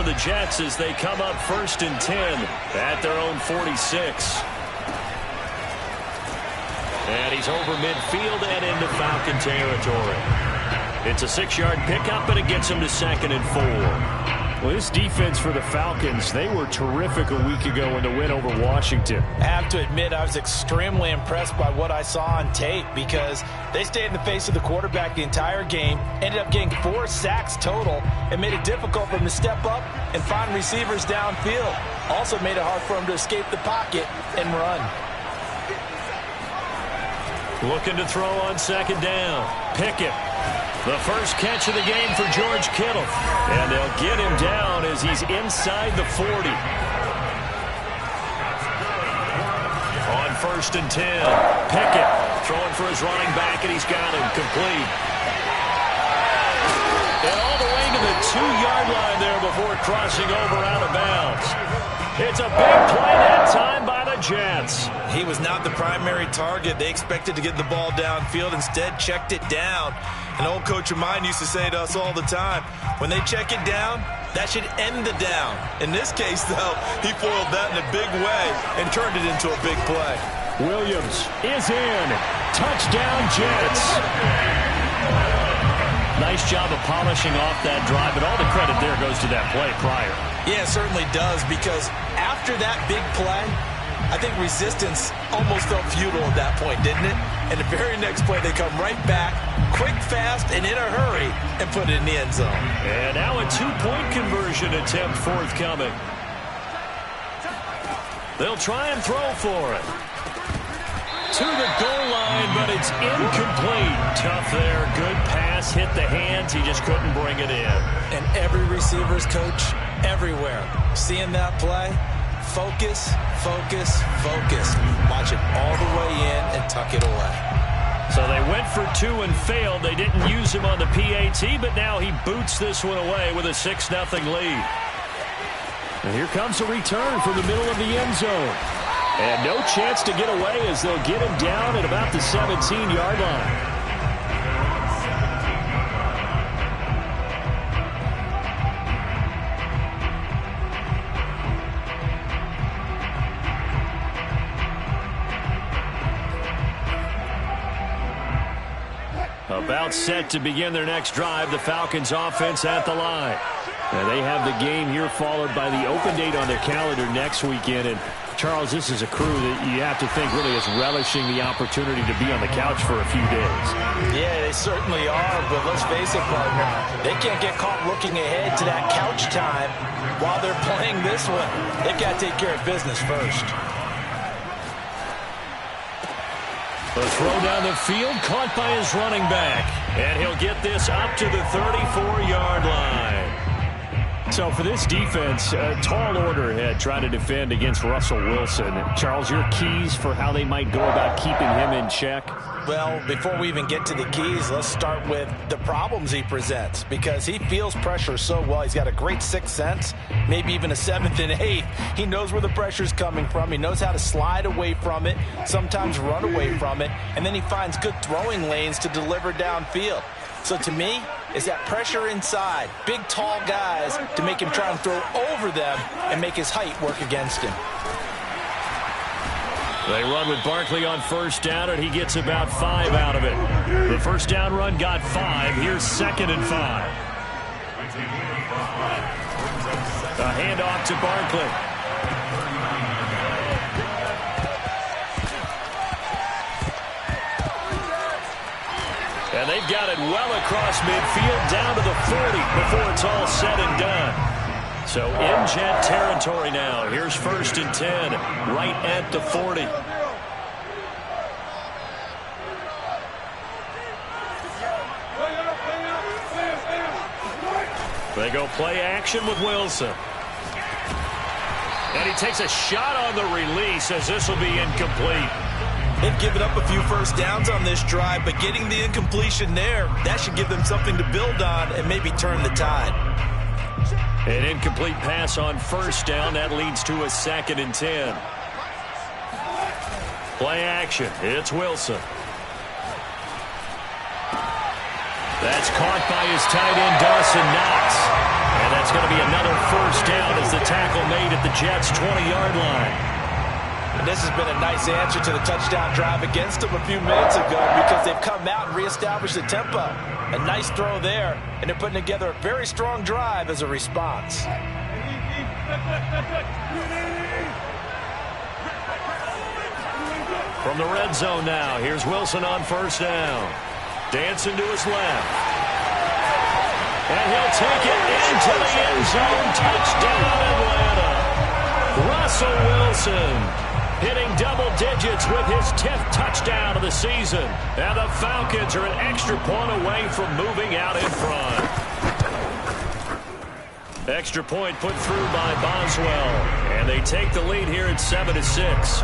for the Jets as they come up 1st and 10 at their own 46. And he's over midfield and into Falcon territory. It's a 6-yard pickup, but it gets him to 2nd and 4. Well, this defense for the Falcons, they were terrific a week ago in the win over Washington. I have to admit, I was extremely impressed by what I saw on tape because they stayed in the face of the quarterback the entire game, ended up getting 4 sacks total, and made it difficult for them to step up and find receivers downfield. Also made it hard for them to escape the pocket and run. Looking to throw on 2nd down. Pickett. The first catch of the game for George Kittle. And they'll get him down as he's inside the 40. On 1st and 10. Pickett throwing for his running back, and he's got him complete. And all the way to the 2-yard line there before crossing over out of bounds. It's a big play that time by the Jets. He was not the primary target. They expected to get the ball downfield. Instead, checked it down. An old coach of mine used to say to us all the time, when they check it down, that should end the down. In this case, though, he foiled that in a big way and turned it into a big play. Williams is in. Touchdown, Jets. Nice job of polishing off that drive, but all the credit there goes to that play prior. Yeah, it certainly does, because after that big play, I think resistance almost felt futile at that point, didn't it? And the very next play, they come right back, quick, fast, and in a hurry, and put it in the end zone. And now a 2-point conversion attempt forthcoming. They'll try and throw for it. To the goal line, but it's incomplete. Tough there. Good pass. Hit the hands. He just couldn't bring it in. And every receiver's coach everywhere, seeing that play, focus, focus, focus. Watch it all the way in and tuck it away. So they went for 2 and failed. They didn't use him on the PAT, but now he boots this one away with a 6-0 lead. And here comes a return from the middle of the end zone. And no chance to get away as they'll get him down at about the 17-yard line. About set to begin their next drive, the Falcons offense at the line. And they have the game here followed by the open date on their calendar next weekend. And Charles, this is a crew that you have to think really is relishing the opportunity to be on the couch for a few days. Yeah, they certainly are, but let's face it, partner. They can't get caught looking ahead to that couch time while they're playing this one. They've got to take care of business first. The throw down the field, caught by his running back. And he'll get this up to the 34-yard line. So for this defense, a tall order had tried to defend against Russell Wilson. Charles, your keys for how they might go about keeping him in check? Well, before we even get to the keys, let's start with the problems he presents, because he feels pressure so well. He's got a great sixth sense, maybe even a 7th and 8th. He knows where the pressure's coming from. He knows how to slide away from it, sometimes run away from it, and then he finds good throwing lanes to deliver downfield. So to me, is that pressure inside, big, tall guys to make him try and throw over them and make his height work against him. They run with Barkley on first down, and he gets about 5 out of it. The first down run got 5. Here's 2nd and 5. A handoff to Barkley. And they've got it well across midfield down to the 40 before it's all said and done. So in Jet territory now. Here's 1st and 10 right at the 40. They go play action with Wilson. And he takes a shot on the release as this will be incomplete. They've given up a few first downs on this drive, but getting the incompletion there, that should give them something to build on and maybe turn the tide. An incomplete pass on first down. That leads to a 2nd and 10. Play action. It's Wilson. That's caught by his tight end, Dawson Knox. And that's going to be another first down as the tackle made at the Jets' 20-yard line. And this has been a nice answer to the touchdown drive against them a few minutes ago because they've come out and reestablished the tempo. A nice throw there, and they're putting together a very strong drive as a response. From the red zone now, here's Wilson on first down. Dancing to his left. And he'll take it into the end zone. Touchdown, Atlanta. Russell Wilson hitting double digits with his 10th touchdown of the season. And the Falcons are an extra point away from moving out in front. Extra point put through by Boswell. And they take the lead here at 7-6.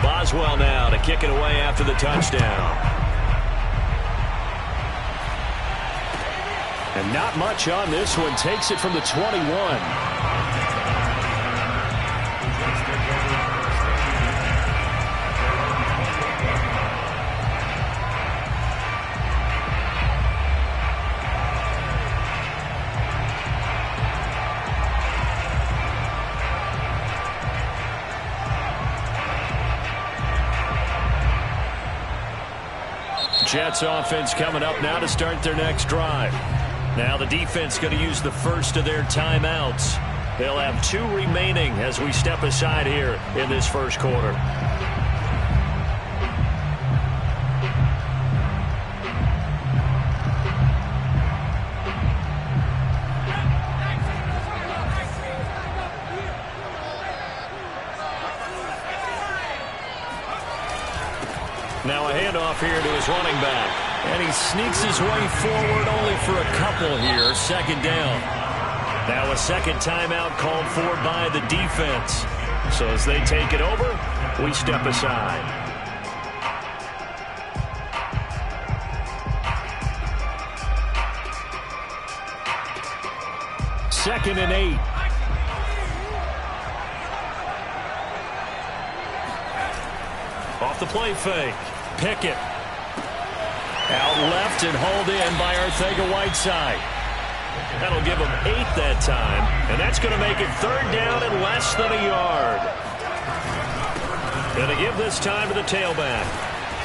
Boswell now to kick it away after the touchdown. And not much on this one. Takes it from the 21. Jets offense coming up now to start their next drive. Now the defense going to use the first of their timeouts. They'll have 2 remaining as we step aside here in this first quarter. Now a handoff here to his running back. And he sneaks his way forward only for a couple here. Second down. Now a second timeout called for by the defense. So as they take it over, we step aside. Second and 8. Off the play fake. Pickett. Out left and hauled in by Arcega-Whiteside. That'll give him 8 that time. And that's going to make it third down and less than a yard. Going to give this time to the tailback.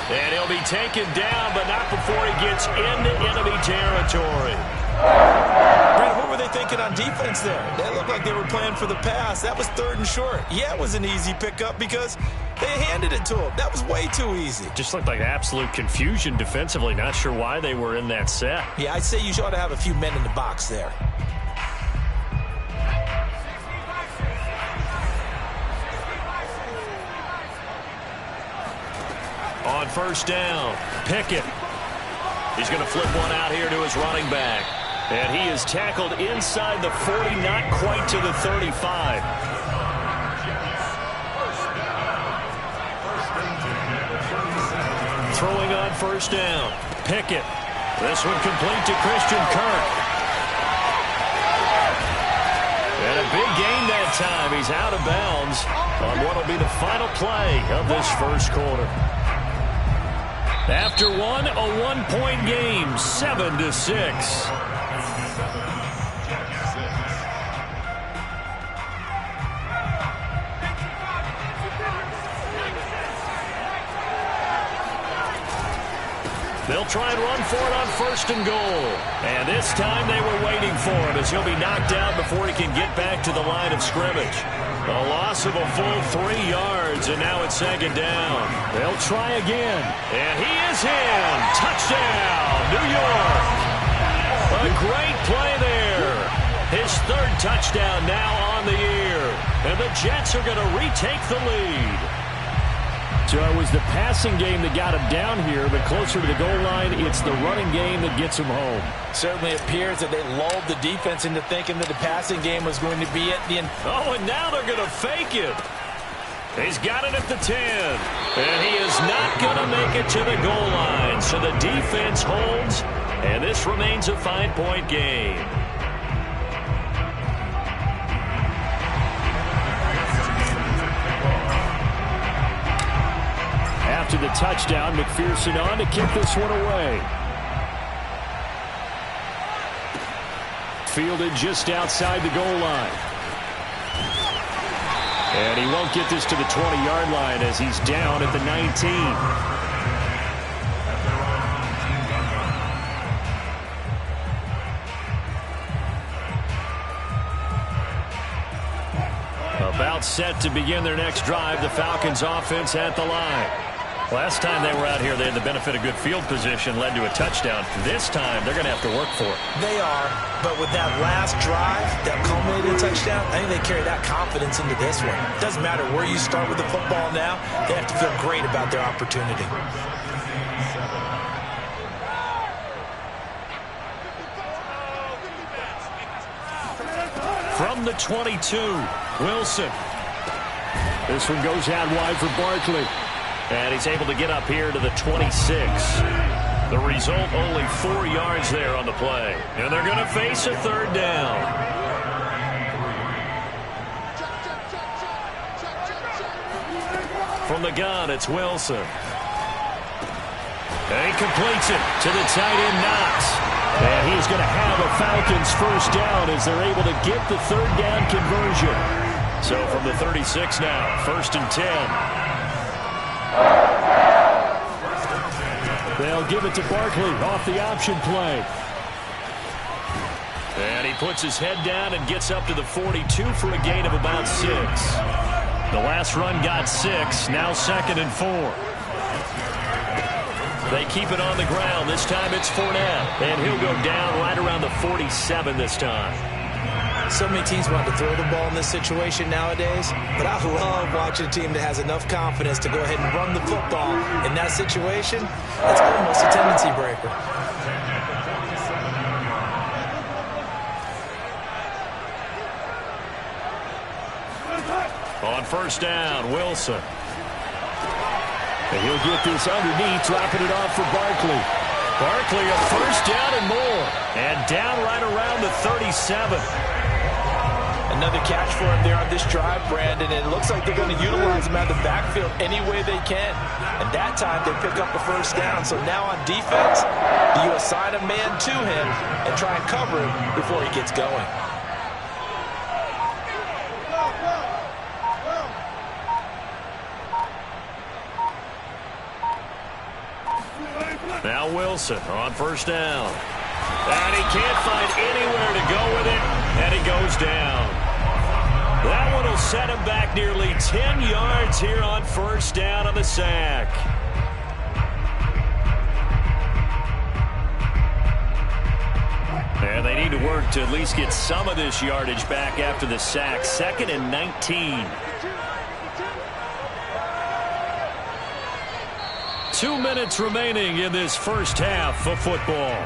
And he'll be taken down, but not before he gets into enemy territory. Brad, what were they thinking on defense there? They looked like they were playing for the pass. That was third and short. Yeah, it was an easy pickup because they handed it to him. That was way too easy. Just looked like absolute confusion defensively. Not sure why they were in that set. Yeah, I'd say you ought to have a few men in the box there. On first down, Pickett. He's going to flip one out here to his running back. And he is tackled inside the 40, not quite to the 35. Throwing on first down, Pickett. This one complete to Christian Kirk. And a big gain that time. He's out of bounds on what will be the final play of this first quarter. After one, a one-point game, 7-6. They'll try and run for it on first and goal. And this time they were waiting for him as he'll be knocked out before he can get back to the line of scrimmage. A loss of a full 3 yards, and now it's second down. They'll try again. And he is in. Touchdown, New York. A great play there. His third touchdown now on the year. And the Jets are going to retake the lead. So it was the passing game that got him down here, but closer to the goal line, it's the running game that gets him home. Certainly appears that they lulled the defense into thinking that the passing game was going to be at the end. Oh, and now they're going to fake it. He's got it at the 10. And he is not going to make it to the goal line. So the defense holds, and this remains a 5-point game. to the touchdown. McPherson on to kick this one away. Fielded just outside the goal line. And he won't get this to the 20-yard line as he's down at the 19. About set to begin their next drive. The Falcons offense at the line. Last time they were out here, they had the benefit of good field position, led to a touchdown. This time, they're going to have to work for it. They are, but with that last drive that culminated in a touchdown, I think they carry that confidence into this one. Doesn't matter where you start with the football now, they have to feel great about their opportunity. From the 22, Wilson. This one goes out wide for Barkley. And he's able to get up here to the 26. The result, only 4 yards there on the play. And they're going to face a third down. From the gun, it's Wilson. And he completes it to the tight end, Knox. And he's going to have a Falcons first down as they're able to get the third down conversion. So from the 36 now, 1st and 10. They'll give it to Barkley off the option play. And he puts his head down and gets up to the 42 for a gain of about 6. The last run got 6, now 2nd and 4. They keep it on the ground. This time it's Fournette. And he'll go down right around the 47 this time. So many teams want to throw the ball in this situation nowadays, but I love watching a team that has enough confidence to go ahead and run the football. In that situation, that's almost a tendency breaker. On first down, Wilson. And he'll get this underneath, dropping it off for Barkley. Barkley a first down and more. And down right around the 37. Another catch for him there on this drive, Brandon. And it looks like they're going to utilize him out of the backfield any way they can. And that time they pick up a first down. So now on defense, do you assign a man to him and try and cover him before he gets going? Now Wilson on first down. And he can't find anywhere to go with it. And he goes down. That one will set him back nearly 10 yards here on first down on the sack. And they need to work to at least get some of this yardage back after the sack. 2nd and 19. 2 minutes remaining in this first half of football.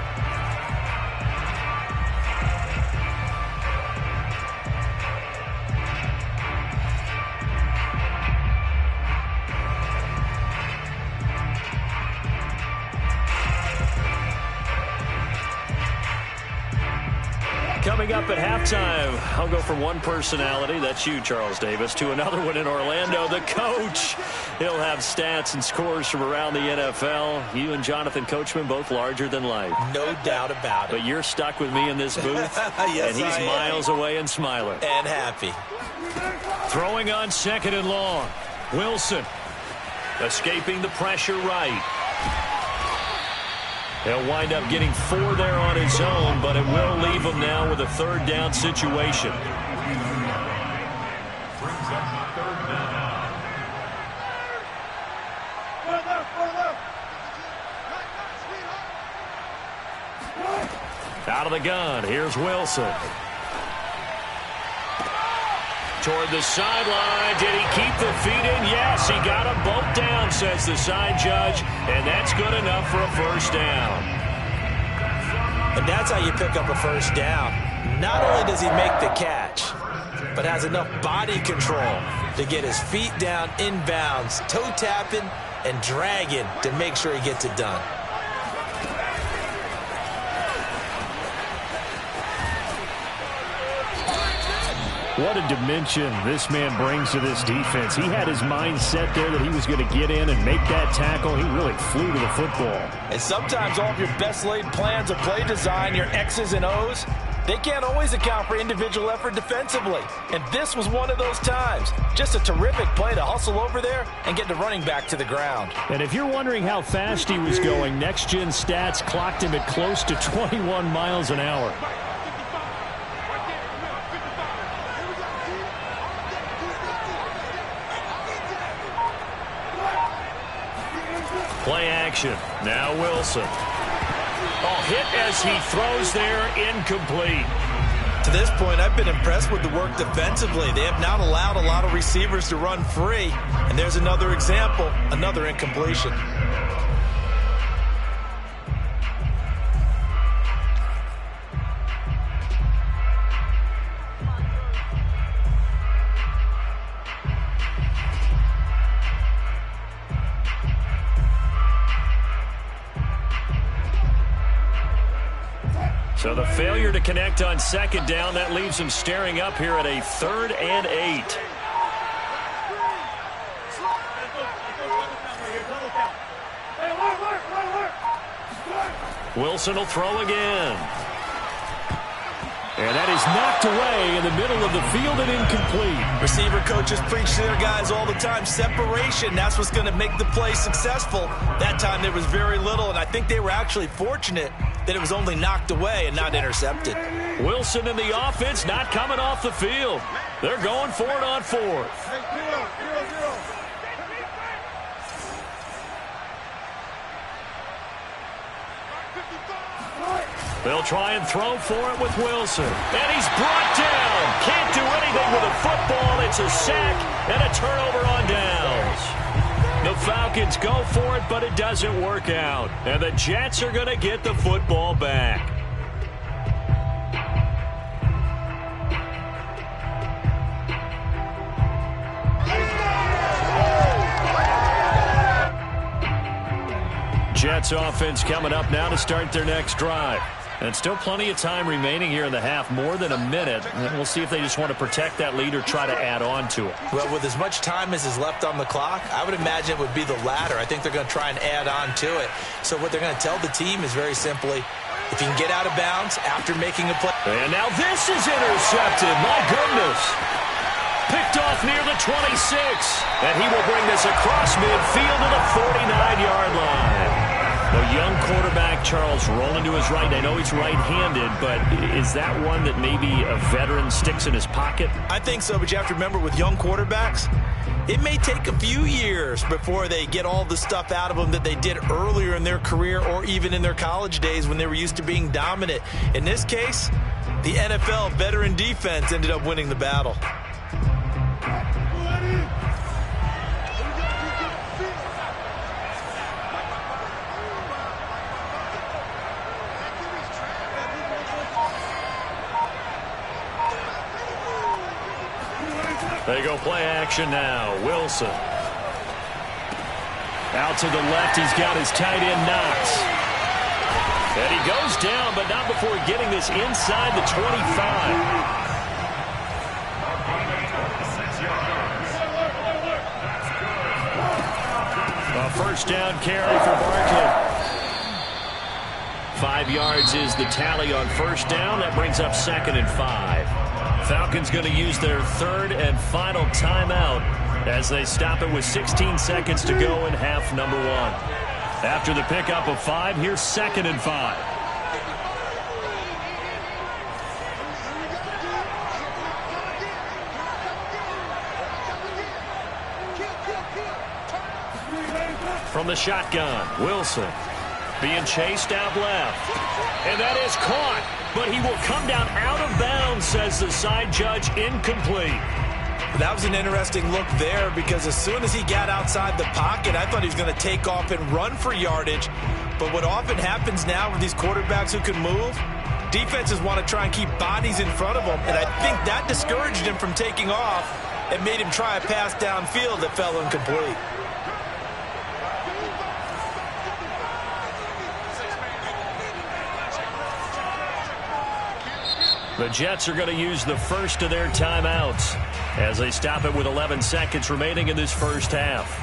Coming up at halftime, I'll go from one personality, that's you, Charles Davis, to another one in Orlando, the coach. He'll have stats and scores from around the NFL. You and Jonathan Coachman, both larger than life. No doubt about it. But you're stuck with me in this booth, yes, and he's miles away and smiling. And happy. Throwing on 2nd and long. Wilson escaping the pressure right. He'll wind up getting 4 there on his own, but it will leave him now with a third down situation. Out of the gun, here's Wilson. Toward the sideline. Did he keep the feet in? Yes, he got them both down, says the side judge, and that's good enough for a first down. And that's how you pick up a first down. Not only does he make the catch, but has enough body control to get his feet down inbounds, toe tapping and dragging to make sure he gets it done. What a dimension this man brings to this defense. He had his mind set there that he was going to get in and make that tackle. He really flew to the football. And sometimes all of your best laid plans of play design, your X's and O's, they can't always account for individual effort defensively. And this was one of those times. Just a terrific play to hustle over there and get the running back to the ground. And if you're wondering how fast he was going, Next Gen Stats clocked him at close to 21 miles an hour. Play action. Now Wilson. Oh, hit as he throws there, incomplete. To this point, I've been impressed with the work defensively. They have not allowed a lot of receivers to run free. And there's another example, another incompletion. So the failure to connect on second down, that leaves him staring up here at a 3rd and 8. Wilson will throw again. And that is knocked away in the middle of the field and incomplete. Receiver coaches preach to their guys all the time. Separation, that's what's going to make the play successful. That time there was very little, and I think they were actually fortunate that it was only knocked away and not intercepted. Wilson and the offense not coming off the field. They're going for it on 4th. They'll try and throw for it with Wilson. And he's brought down. Can't do anything with a football. It's a sack and a turnover on downs. The Falcons go for it, but it doesn't work out. And the Jets are going to get the football back. Jets offense coming up now to start their next drive. And still plenty of time remaining here in the half, more than a minute. And we'll see if they just want to protect that lead or try to add on to it. Well, with as much time as is left on the clock, I would imagine it would be the latter. I think they're going to try and add on to it. So what they're going to tell the team is very simply, if you can get out of bounds after making a play. And now this is intercepted. My goodness. Picked off near the 26. And he will bring this across midfield to the 49-yard line. The young quarterback, Charles, rolling to his right. I know he's right-handed, but is that one that maybe a veteran sticks in his pocket? I think so, but you have to remember with young quarterbacks, it may take a few years before they get all the stuff out of them that they did earlier in their career or even in their college days when they were used to being dominant. In this case, the NFL veteran defense ended up winning the battle. They go play action now. Wilson. Out to the left. He's got his tight end Knox. And he goes down, but not before getting this inside the 25. A first down carry for Barkley. 5 yards is the tally on first down. That brings up 2nd and 5. Falcons going to use their 3rd and final timeout as they stop it with 16 seconds to go in half number 1. After the pickup of 5, here's 2nd and 5. From the shotgun, Wilson being chased out left. And that is caught. But he will come down out of bounds, says the side judge, incomplete. That was an interesting look there because as soon as he got outside the pocket, I thought he was going to take off and run for yardage. But what often happens now with these quarterbacks who can move, defenses want to try and keep bodies in front of them. And I think that discouraged him from taking off and made him try a pass downfield that fell incomplete. The Jets are going to use the first of their timeouts as they stop it with 11 seconds remaining in this first half.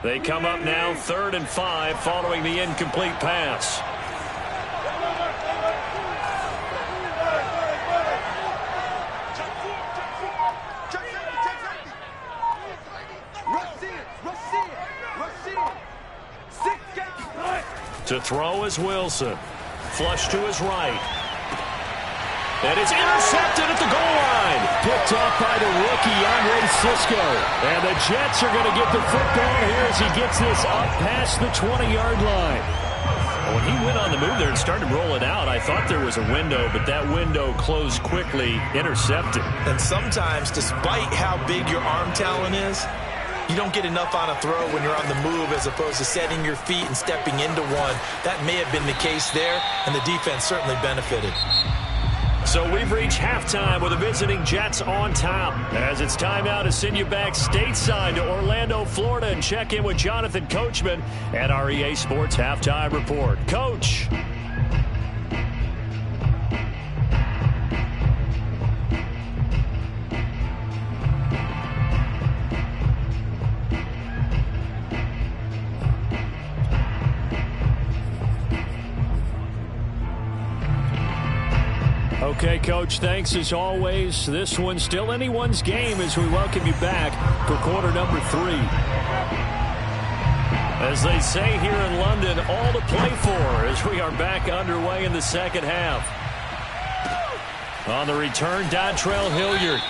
They come up now 3rd and 5 following the incomplete pass. To throw is Wilson. Flush to his right. And it's intercepted at the goal line. Picked off by the rookie, Andre Cisco. And the Jets are going to get the football here as he gets this up past the 20-yard line. When he went on the move there and started rolling out, I thought there was a window, but that window closed quickly, intercepted. And sometimes, despite how big your arm talent is, you don't get enough on a throw when you're on the move as opposed to setting your feet and stepping into one. That may have been the case there, and the defense certainly benefited. So we've reached halftime with the visiting Jets on top. As it's time now to send you back stateside to Orlando, Florida, and check in with Jonathan Coachman at our EA Sports Halftime Report. Coach. Okay, Coach, thanks as always. This one's still anyone's game as we welcome you back for quarter number 3. As they say here in London, all to play for as we are back underway in the second half. On the return, Dontrell Hilliard.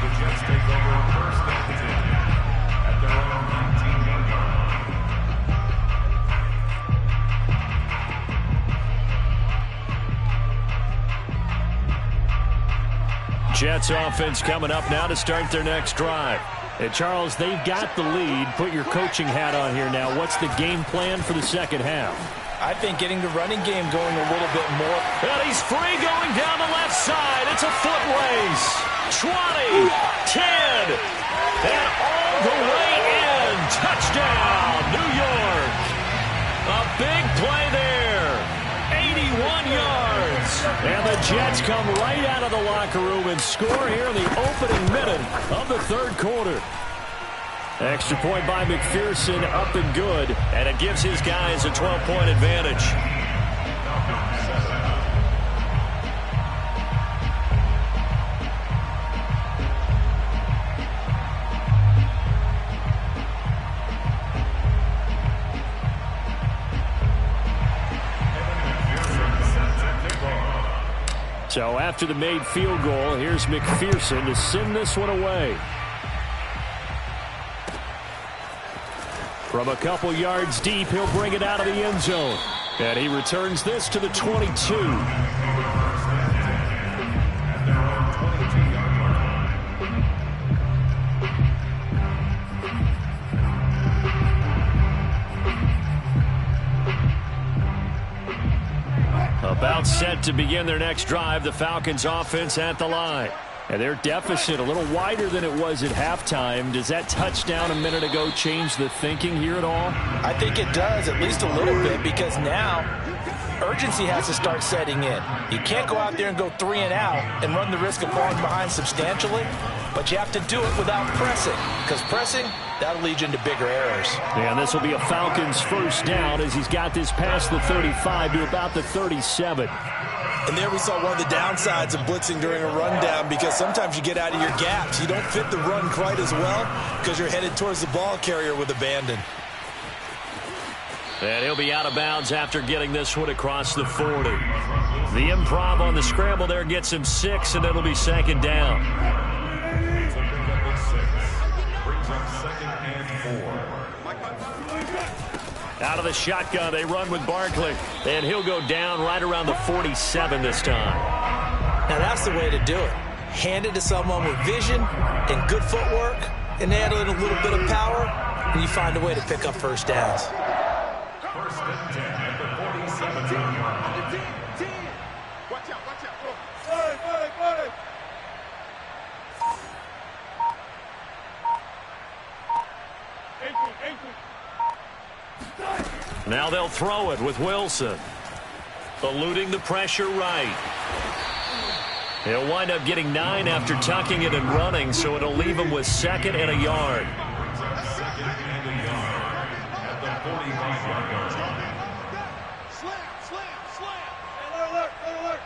The Jets take over first and 10 at their own 19-yard line. Jets offense coming up now to start their next drive. And Charles, they've got the lead. Put your coaching hat on here now. What's the game plan for the second half? I think getting the running game going a little bit more. And he's free going down the left side. It's a foot race. 20, 10, and all the way in. Touchdown, New York. A big play there. 81 yards. And the Jets come right out of the locker room and score here in the opening minute of the third quarter. Extra point by McPherson, up and good. And it gives his guys a 12-point advantage. So after the made field goal, here's McPherson to send this one away. From a couple yards deep, he'll bring it out of the end zone. And he returns this to the 22. About set to begin their next drive, the Falcons offense at the line. And their deficit a little wider than it was at halftime. Does that touchdown a minute ago change the thinking here at all? I think it does, at least a little bit, because now urgency has to start setting in. You can't go out there and go 3 and out and run the risk of falling behind substantially, but you have to do it without pressing, because pressing, that'll lead you into bigger errors. And this will be a Falcons first down as he's got this past the 35 to about the 37. And there we saw one of the downsides of blitzing during a rundown, because sometimes you get out of your gaps. You don't fit the run quite as well because you're headed towards the ball carrier with abandon. And he'll be out of bounds after getting this one across the 40. The improv on the scramble there gets him 6, and it'll be second down. Out of the shotgun, they run with Barkley. And he'll go down right around the 47 this time. Now that's the way to do it. Hand it to someone with vision and good footwork, and add in a little bit of power, and you find a way to pick up first downs. First and 10 at the 47-yard line. Watch out, watch out. Now they'll throw it with Wilson. Eluding the pressure right. He'll wind up getting 9 after tucking it and running, so it'll leave him with 2nd and a yard. Second and a yard at the 45-yard line. Slam. Alert.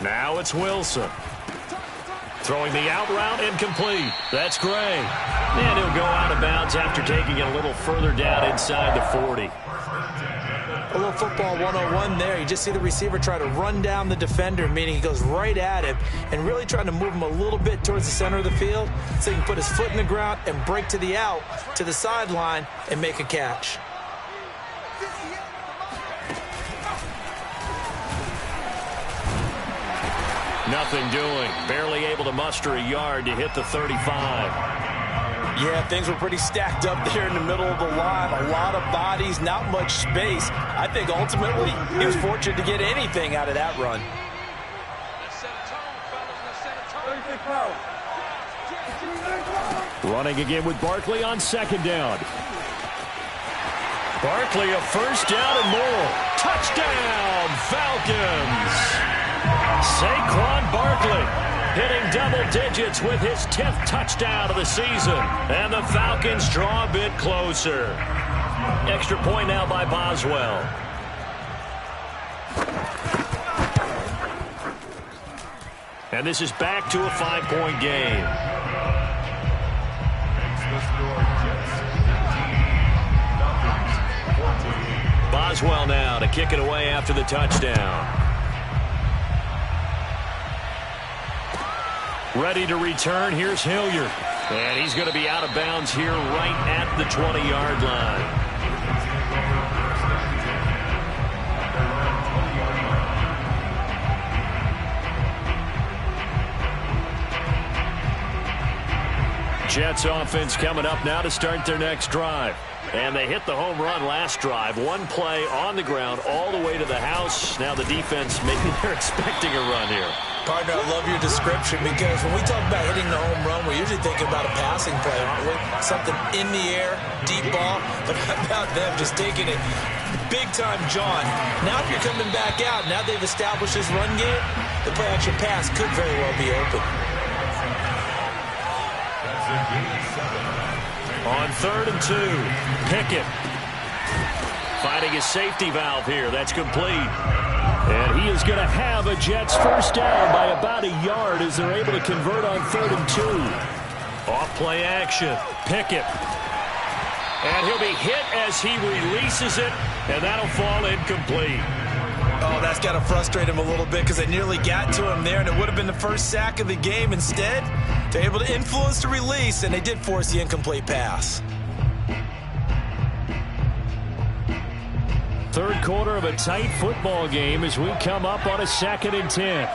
Now it's Wilson. Throwing the out route incomplete. That's Gray. And he'll go out of bounds after taking it a little further down inside the 40. A little football 101 there. You just see the receiver try to run down the defender, meaning he goes right at him and really trying to move him a little bit towards the center of the field so he can put his foot in the ground and break to the out, to the sideline, and make a catch. Nothing doing. Barely able to muster a yard to hit the 35. Yeah, things were pretty stacked up there in the middle of the line. A lot of bodies, not much space. I think ultimately he was fortunate to get anything out of that run. Running again with Barkley on 2nd down. Barkley a first down and more. Touchdown, Falcons! Saquon Barkley hitting double digits with his 10th touchdown of the season. And the Falcons draw a bit closer. Extra point now by Boswell. And this is back to a 5-point game. Makes the score Jets 15, Falcons 14. Boswell now to kick it away after the touchdown. Ready to return. Here's Hilliard. And he's going to be out of bounds here right at the 20-yard line. Jets offense coming up now to start their next drive. And they hit the home run last drive. One play on the ground all the way to the house. Now the defense, maybe they're expecting a run here. Partner, I love your description because when we talk about hitting the home run, we're usually thinking about a passing play, aren't we? Something in the air, deep ball. But how about them just taking it big-time jaunt? Now if you're coming back out, now they've established this run game, the play-action pass could very well be open. On 3rd and 2, Pickett finding his safety valve here. That's complete. And he is going to have a Jets first down by about a yard as they're able to convert on 3rd and 2. Off play action. Pickett. And he'll be hit as he releases it, and that'll fall incomplete. Oh, that's got to frustrate him a little bit because they nearly got to him there, and it would have been the first sack of the game. Instead, they're able to influence the release, and they did force the incomplete pass. Third quarter of a tight football game as we come up on a 2nd and 10.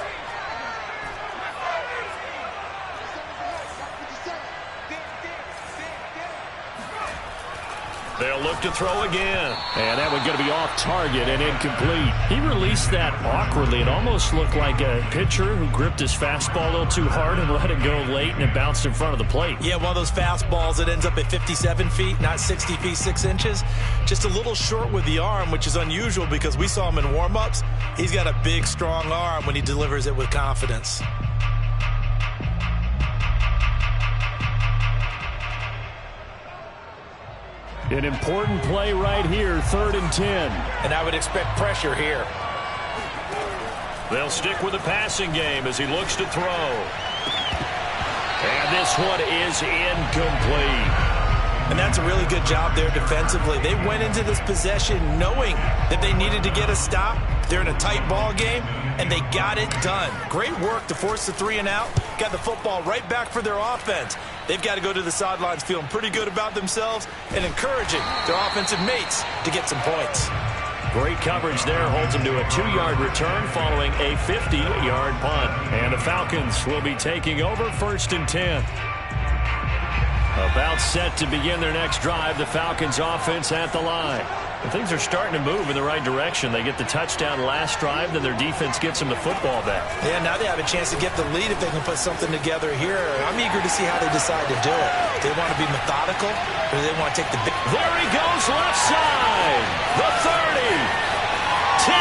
They'll look to throw again. And that one's going to be off target and incomplete. He released that awkwardly. It almost looked like a pitcher who gripped his fastball a little too hard and let it go late, and it bounced in front of the plate. Yeah, one of those fastballs that ends up at 57 feet, not 60 feet, 6 inches. Just a little short with the arm, which is unusual because we saw him in warm-ups. He's got a big, strong arm when he delivers it with confidence. An important play right here, 3rd and 10. And I would expect pressure here. They'll stick with the passing game as he looks to throw. And this one is incomplete. And that's a really good job there defensively. They went into this possession knowing that they needed to get a stop. They're in a tight ball game, and they got it done. Great work to force the 3 and out. Got the football right back for their offense. They've got to go to the sidelines feeling pretty good about themselves and encouraging their offensive mates to get some points. Great coverage there. Holds him to a 2-yard return following a 50-yard punt. And the Falcons will be taking over 1st and 10. About set to begin their next drive. The Falcons offense at the line. And things are starting to move in the right direction. They get the touchdown last drive, then their defense gets them the football back. Yeah, now they have a chance to get the lead if they can put something together here. I'm eager to see how they decide to do it. Do they want to be methodical, or do they want to take the big... There he goes, left side. The 30. 10.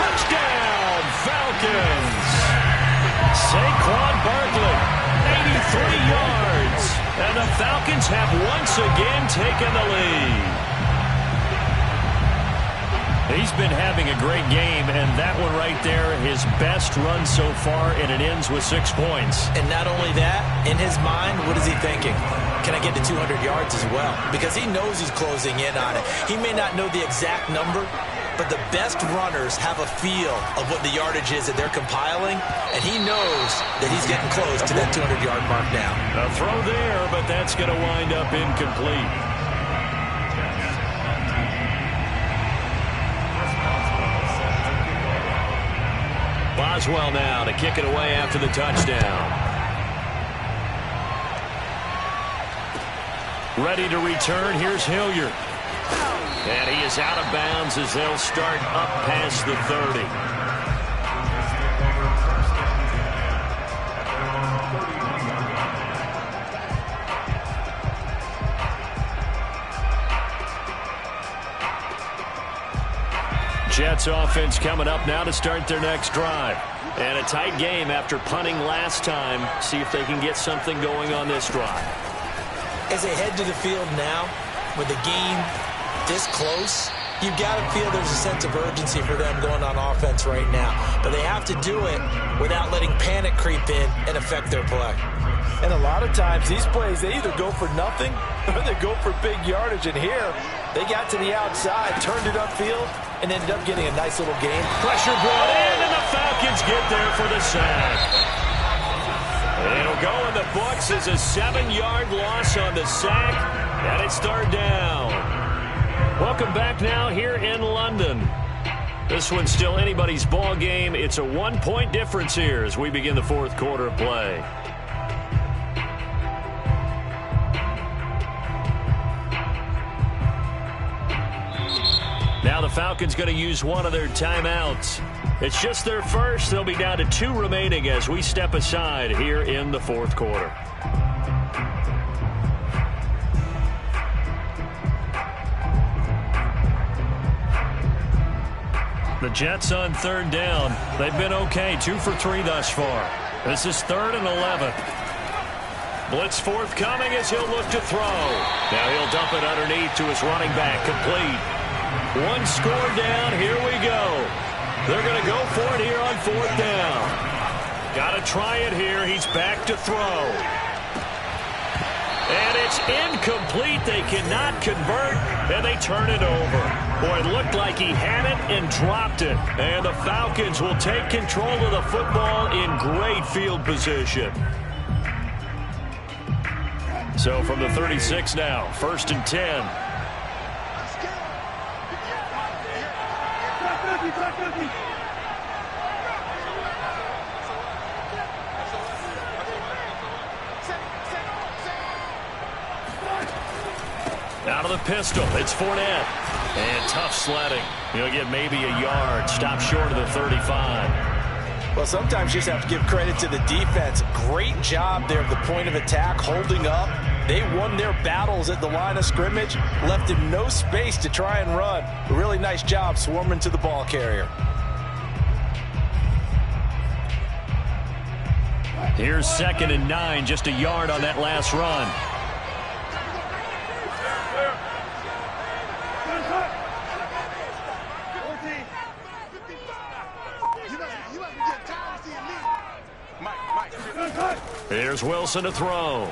Touchdown, Falcons. Saquon Barkley, 83 yards. And the Falcons have once again taken the lead. He's been having a great game, and that one right there, his best run so far, and it ends with 6 points. And not only that, in his mind, what is he thinking? Can I get to 200 yards as well? Because he knows he's closing in on it. He may not know the exact number, but the best runners have a feel of what the yardage is that they're compiling, and he knows that he's getting close to that 200-yard mark now. A throw there, but that's going to wind up incomplete. Boswell now to kick it away after the touchdown. Ready to return. Here's Hilliard. And he is out of bounds as they'll start up past the 30. Jets offense coming up now to start their next drive. And a tight game after punting last time. See if they can get something going on this drive. As they head to the field now, with the game this close, you've got to feel there's a sense of urgency for them going on offense right now. But they have to do it without letting panic creep in and affect their play. And a lot of times, these plays, they either go for nothing or they go for big yardage. And here, they got to the outside, turned it upfield, and ended up getting a nice little gain. Pressure brought in, and the Falcons get there for the sack. It'll go in the books as a 7-yard loss on the sack, and it's 3rd down. Welcome back now here in London. This one's still anybody's ball game. It's a 1-point difference here as we begin the 4th quarter of play. Now the Falcons going to use one of their timeouts. It's just their first. They'll be down to 2 remaining as we step aside here in the 4th quarter. The Jets on 3rd down. They've been okay, 2 for 3 thus far. This is 3rd and 11. Blitz forthcoming as he'll look to throw. Now he'll dump it underneath to his running back, complete. 1 score down, here we go. They're going to go for it here on 4th down. Got to try it here. He's back to throw. And it's incomplete. They cannot convert, and they turn it over. Boy, it looked like he had it and dropped it. And the Falcons will take control of the football in great field position. So from the 36 now, 1st and 10. Out of the pistol, it's Fournette. And tough sledding. He'll get maybe a yard. Stop short of the 35. Well, sometimes you just have to give credit to the defense. Great job there at the point of attack, holding up. They won their battles at the line of scrimmage, left him no space to try and run. A really nice job swarming to the ball carrier. Here's 2nd and 9, just a yard on that last run. Here's Wilson to throw.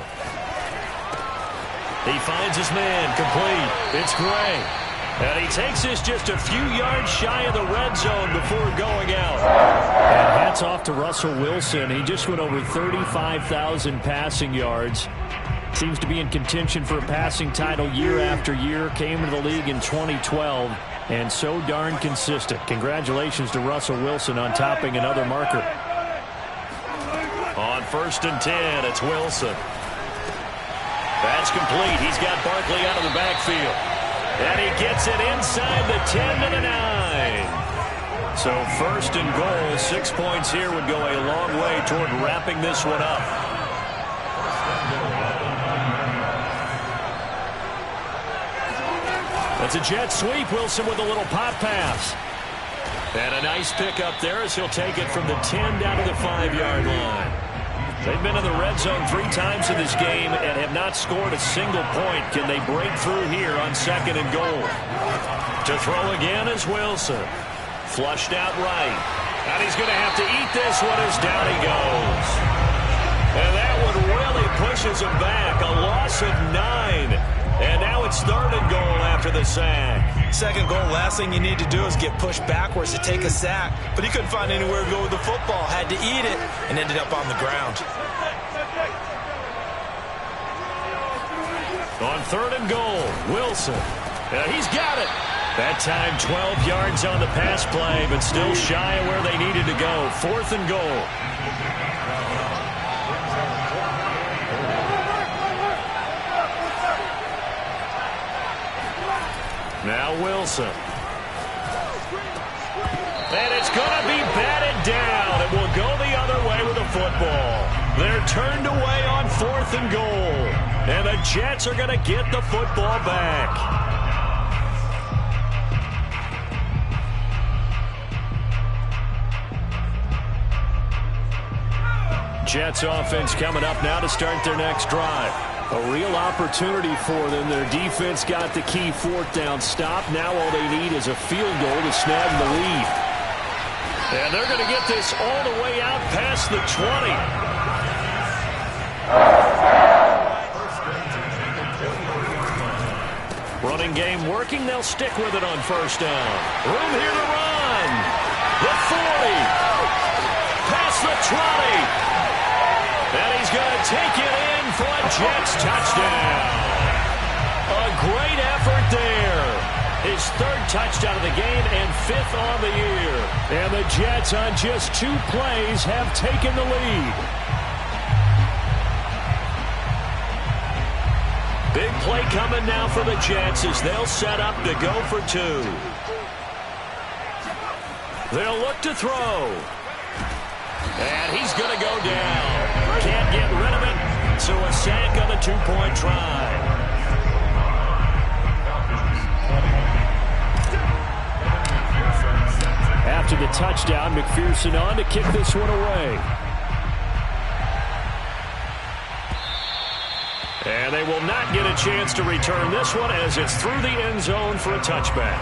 He finds his man, complete. It's Gray. And he takes this just a few yards shy of the red zone before going out. And hats off to Russell Wilson. He just went over 35,000 passing yards. Seems to be in contention for a passing title year after year. Came into the league in 2012 and so darn consistent. Congratulations to Russell Wilson on topping another marker. On 1st and 10, it's Wilson. That's complete. He's got Barkley out of the backfield. And he gets it inside the 10 to the 9. So 1st and goal, 6 points here would go a long way toward wrapping this one up. That's a jet sweep. Wilson with a little pop pass. And a nice pickup there as he'll take it from the 10 down to the 5-yard line. They've been in the red zone 3 times in this game and have not scored a single point. Can they break through here on 2nd and goal? To throw again is Wilson. Flushed out right. And he's going to have to eat this one as down he goes. And that one really pushes him back. A loss of 9. And now it's 3rd and goal after the sack. 2nd goal, last thing you need to do is get pushed backwards to take a sack. But he couldn't find anywhere to go with the football. Had to eat it and ended up on the ground. On 3rd and goal, Wilson. He's got it. That time 12 yards on the pass play, but still shy of where they needed to go. 4th and goal. Now Wilson. And it's going to be batted down. It will go the other way with the football. They're turned away on 4th and goal. And the Jets are going to get the football back. Jets offense coming up now to start their next drive. A real opportunity for them. Their defense got the key 4th down stop. Now all they need is a field goal to snag the lead. And they're going to get this all the way out past the 20. Running game working. They'll stick with it on 1st down. Room here to run. The 40. Past the 20. And he's going to take it in for a Jets touchdown. A great effort there. His 3rd touchdown of the game and 5th on the year. And the Jets on just 2 plays have taken the lead. Big play coming now for the Jets as they'll set up to go for 2. They'll look to throw. And he's going to go down. Can't get rid of it. So a sack on the 2-point try. After the touchdown, McPherson on to kick this one away. And they will not get a chance to return this one as it's through the end zone for a touchback.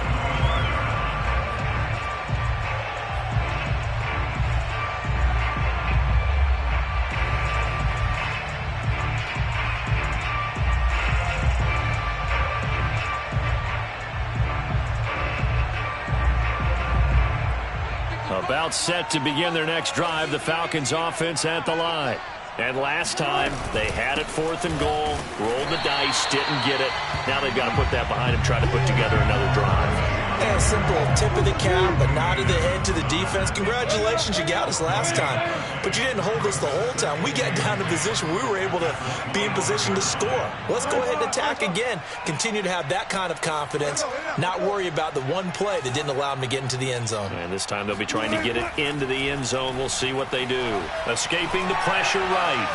About set to begin their next drive, the Falcons offense at the line. And last time, they had it 4th and goal, rolled the dice, didn't get it. Now they've got to put that behind them, try to put together another drive. A simple tip of the cap, a nod of the head to the defense. Congratulations, you got us last time, but you didn't hold us the whole time. We got down to position. We were able to be in position to score. Let's go ahead and attack again. Continue to have that kind of confidence, not worry about the one play that didn't allow them to get into the end zone. And this time they'll be trying to get it into the end zone. We'll see what they do. Escaping the pressure right.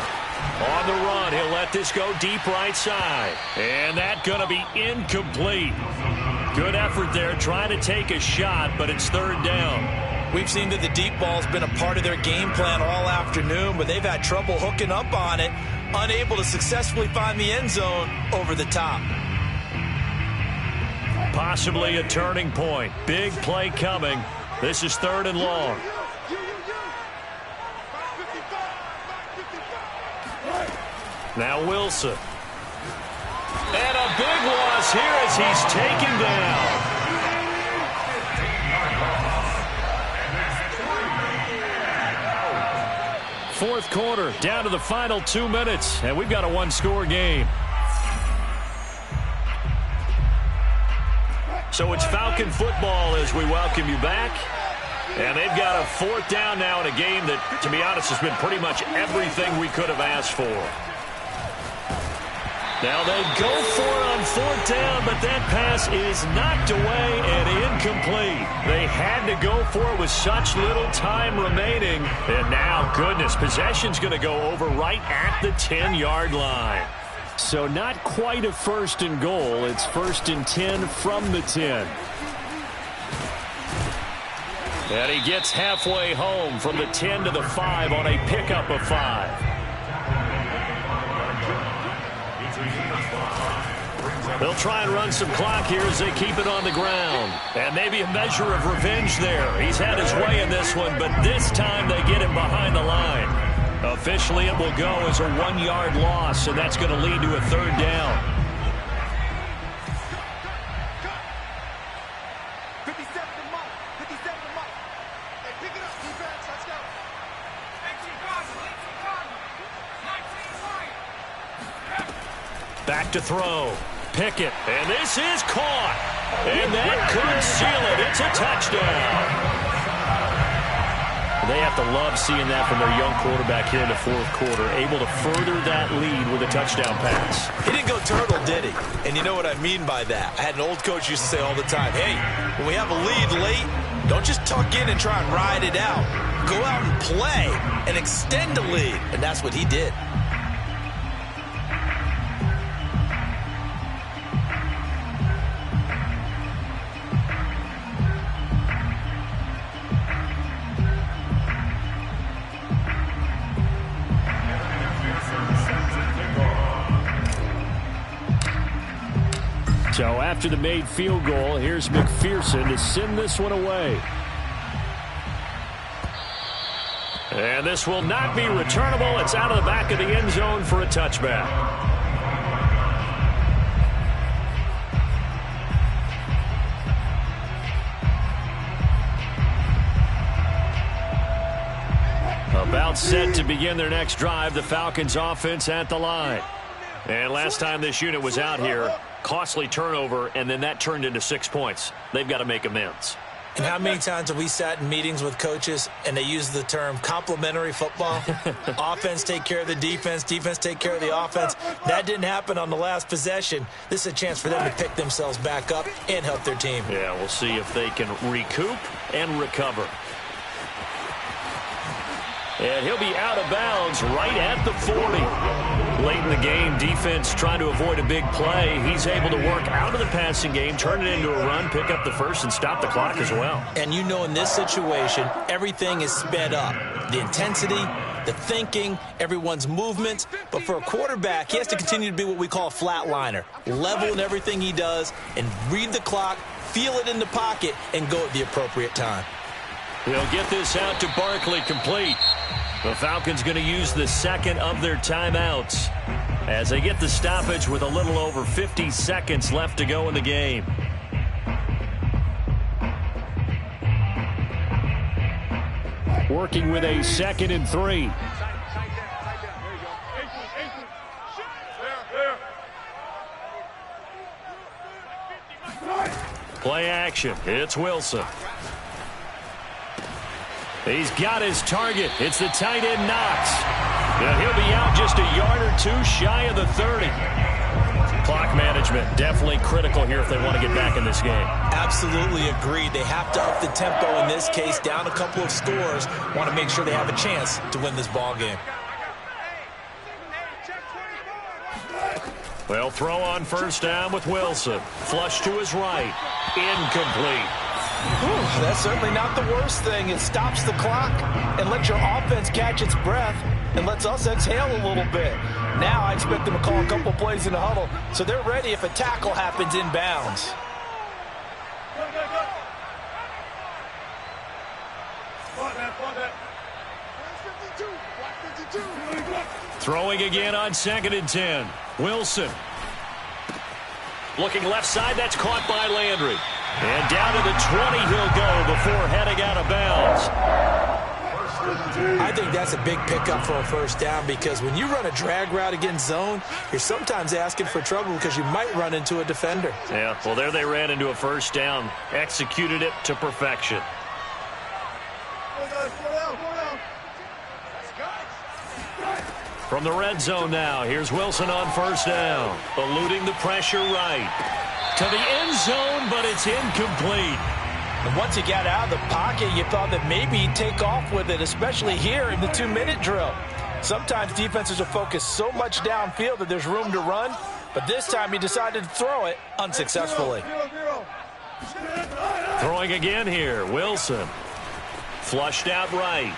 On the run, he'll let this go deep right side. And that's going to be incomplete. Good effort there, trying to take a shot, but it's 3rd down. We've seen that the deep ball's been a part of their game plan all afternoon, but they've had trouble hooking up on it, unable to successfully find the end zone over the top. Possibly a turning point. Big play coming. This is 3rd and long. Now Wilson. And a big loss here as he's taken down. fourth quarter, down to the final 2 minutes, and we've got a one-score game. So it's Falcon football as we welcome you back. And they've got a fourth down now in a game that, to be honest, has been pretty much everything we could have asked for. Now they go for it on fourth down, but that pass is knocked away and incomplete. They had to go for it with such little time remaining. And now, goodness, possession's going to go over right at the 10-yard line. So not quite a first and goal. It's first and 10 from the 10. And he gets halfway home from the 10 to the 5 on a pickup of 5. They'll try and run some clock here as they keep it on the ground. And maybe a measure of revenge there. He's had his way in this one, but this time they get him behind the line. Officially, it will go as a 1-yard loss, and that's going to lead to a third down. 57 to Mike. 57 to Mike. Hey, pick it up, defense. Let's go. 19 Back to throw. Pickett, and this is caught. And that could seal it. It's a touchdown. They have to love seeing that from their young quarterback here in the fourth quarter, able to further that lead with a touchdown pass. He didn't go turtle, did he? And you know what I mean by that. I had an old coach used to say all the time, hey, when we have a lead late, don't just tuck in and try and ride it out. Go out and play and extend the lead. And that's what he did. So after the made field goal, here's McPherson to send this one away. And this will not be returnable. It's out of the back of the end zone for a touchback. About set to begin their next drive, the Falcons offense at the line. And last time this unit was out here, costly turnover, and then that turned into 6 points. They've got to make amends. And how many times have we sat in meetings with coaches and they use the term complementary football? Offense take care of the defense, defense take care of the offense. That didn't happen on the last possession. This is a chance for them to pick themselves back up and help their team. Yeah, we'll see if they can recoup and recover. And he'll be out of bounds right at the 40. Late in the game, defense trying to avoid a big play. He's able to work out of the passing game, turn it into a run, pick up the first, and stop the clock as well. And you know in this situation, everything is sped up. The intensity, the thinking, everyone's movements. But for a quarterback, he has to continue to be what we call a flatliner. Level in everything he does and read the clock, feel it in the pocket, and go at the appropriate time. They'll get this out to Barkley complete. The Falcons going to use the second of their timeouts as they get the stoppage with a little over 50 seconds left to go in the game. Working with a 2nd and 3. Play action. It's Wilson. He's got his target. It's the tight end Knox. Now he'll be out just a yard or two shy of the 30. Clock management definitely critical here if they want to get back in this game. Absolutely agreed. They have to up the tempo in this case, down a couple of scores. Want to make sure they have a chance to win this ball game. They'll throw on first down with Wilson. Flush to his right. Incomplete. That's certainly not the worst thing. It stops the clock and lets your offense catch its breath and lets us exhale a little bit. Now I expect them to call a couple plays in the huddle so they're ready if a tackle happens inbounds. Throwing again on 2nd and 10. Wilson. Looking left side, that's caught by Landry. And down to the 20 he'll go before heading out of bounds. I think that's a big pickup for a first down because when you run a drag route against zone, you're sometimes asking for trouble because you might run into a defender. Yeah, well, there they ran into a first down. Executed it to perfection. From the red zone now, here's Wilson on first down. Eluding the pressure right. To the end zone, but it's incomplete. And once he got out of the pocket, you thought that maybe he'd take off with it, especially here in the 2-minute drill. Sometimes defenses will focus so much downfield that there's room to run, but this time he decided to throw it unsuccessfully. Throwing again here, Wilson. Flushed out right.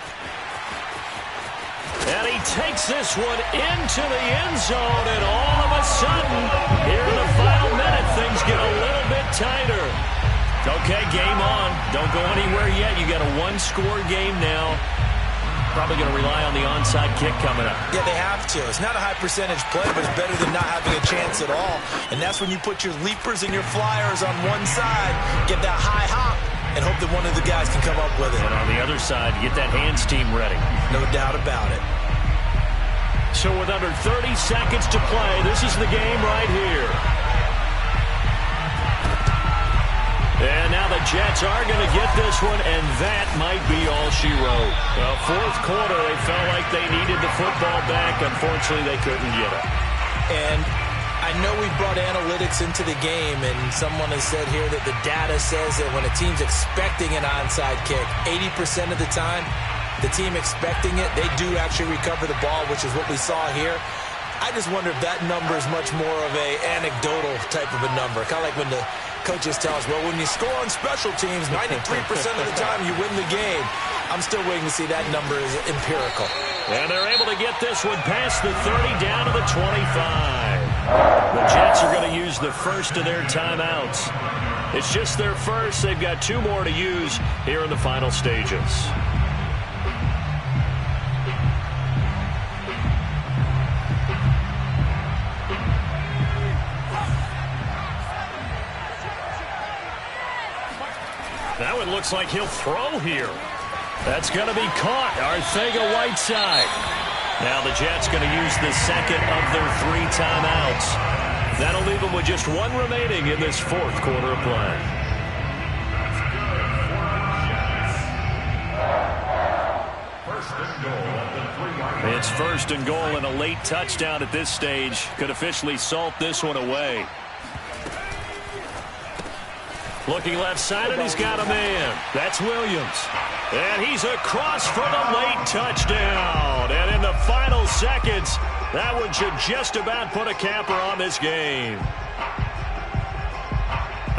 And he takes this one into the end zone, and all of a sudden, here in the final minute, things get a little bit tighter. Okay, game on. Don't go anywhere yet. You got a one-score game now. Probably going to rely on the onside kick coming up. Yeah, they have to. It's not a high-percentage play, but it's better than not having a chance at all. And that's when you put your leapers and your flyers on one side, get that high hop, and hope that one of the guys can come up with it. And on the other side, get that hands team ready. No doubt about it. So with under 30 seconds to play, this is the game right here. And now the Jets are going to get this one, and that might be all she wrote. Well, fourth quarter, they felt like they needed the football back. Unfortunately, they couldn't get it. And I know we brought analytics into the game, and someone has said here that the data says that when a team's expecting an onside kick, 80% of the time, the team expecting it, they do actually recover the ball, which is what we saw here. I just wonder if that number is much more of a anecdotal type of a number. Kind of like when the coaches tell us, well, when you score on special teams, 93% of the time you win the game. I'm still waiting to see that number is empirical. And they're able to get this one past the 30 down to the 25. The Jets are going to use the first of their timeouts. It's just their first. They've got 2 more to use here in the final stages. Now it looks like he'll throw here. That's going to be caught. Arcega-Whiteside. Now the Jets going to use the second of their 3 timeouts. That'll leave them with just 1 remaining in this fourth quarter of play. It's first and goal, and a late touchdown at this stage could officially salt this one away. Looking left side, and he's got a man. That's Williams. And he's across for the late touchdown. And in the final seconds, that one should just about put a capper on this game.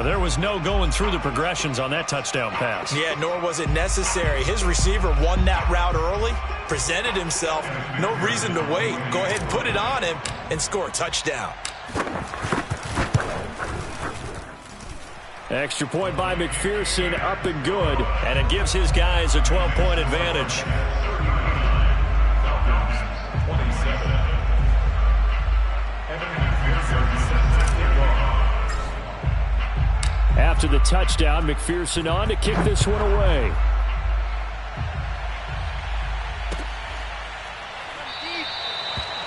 There was no going through the progressions on that touchdown pass. Yeah, nor was it necessary. His receiver won that route early, presented himself. No reason to wait. Go ahead and put it on him and score a touchdown. Extra point by McPherson, up and good. And it gives his guys a 12-point advantage. After the touchdown, McPherson on to kick this one away.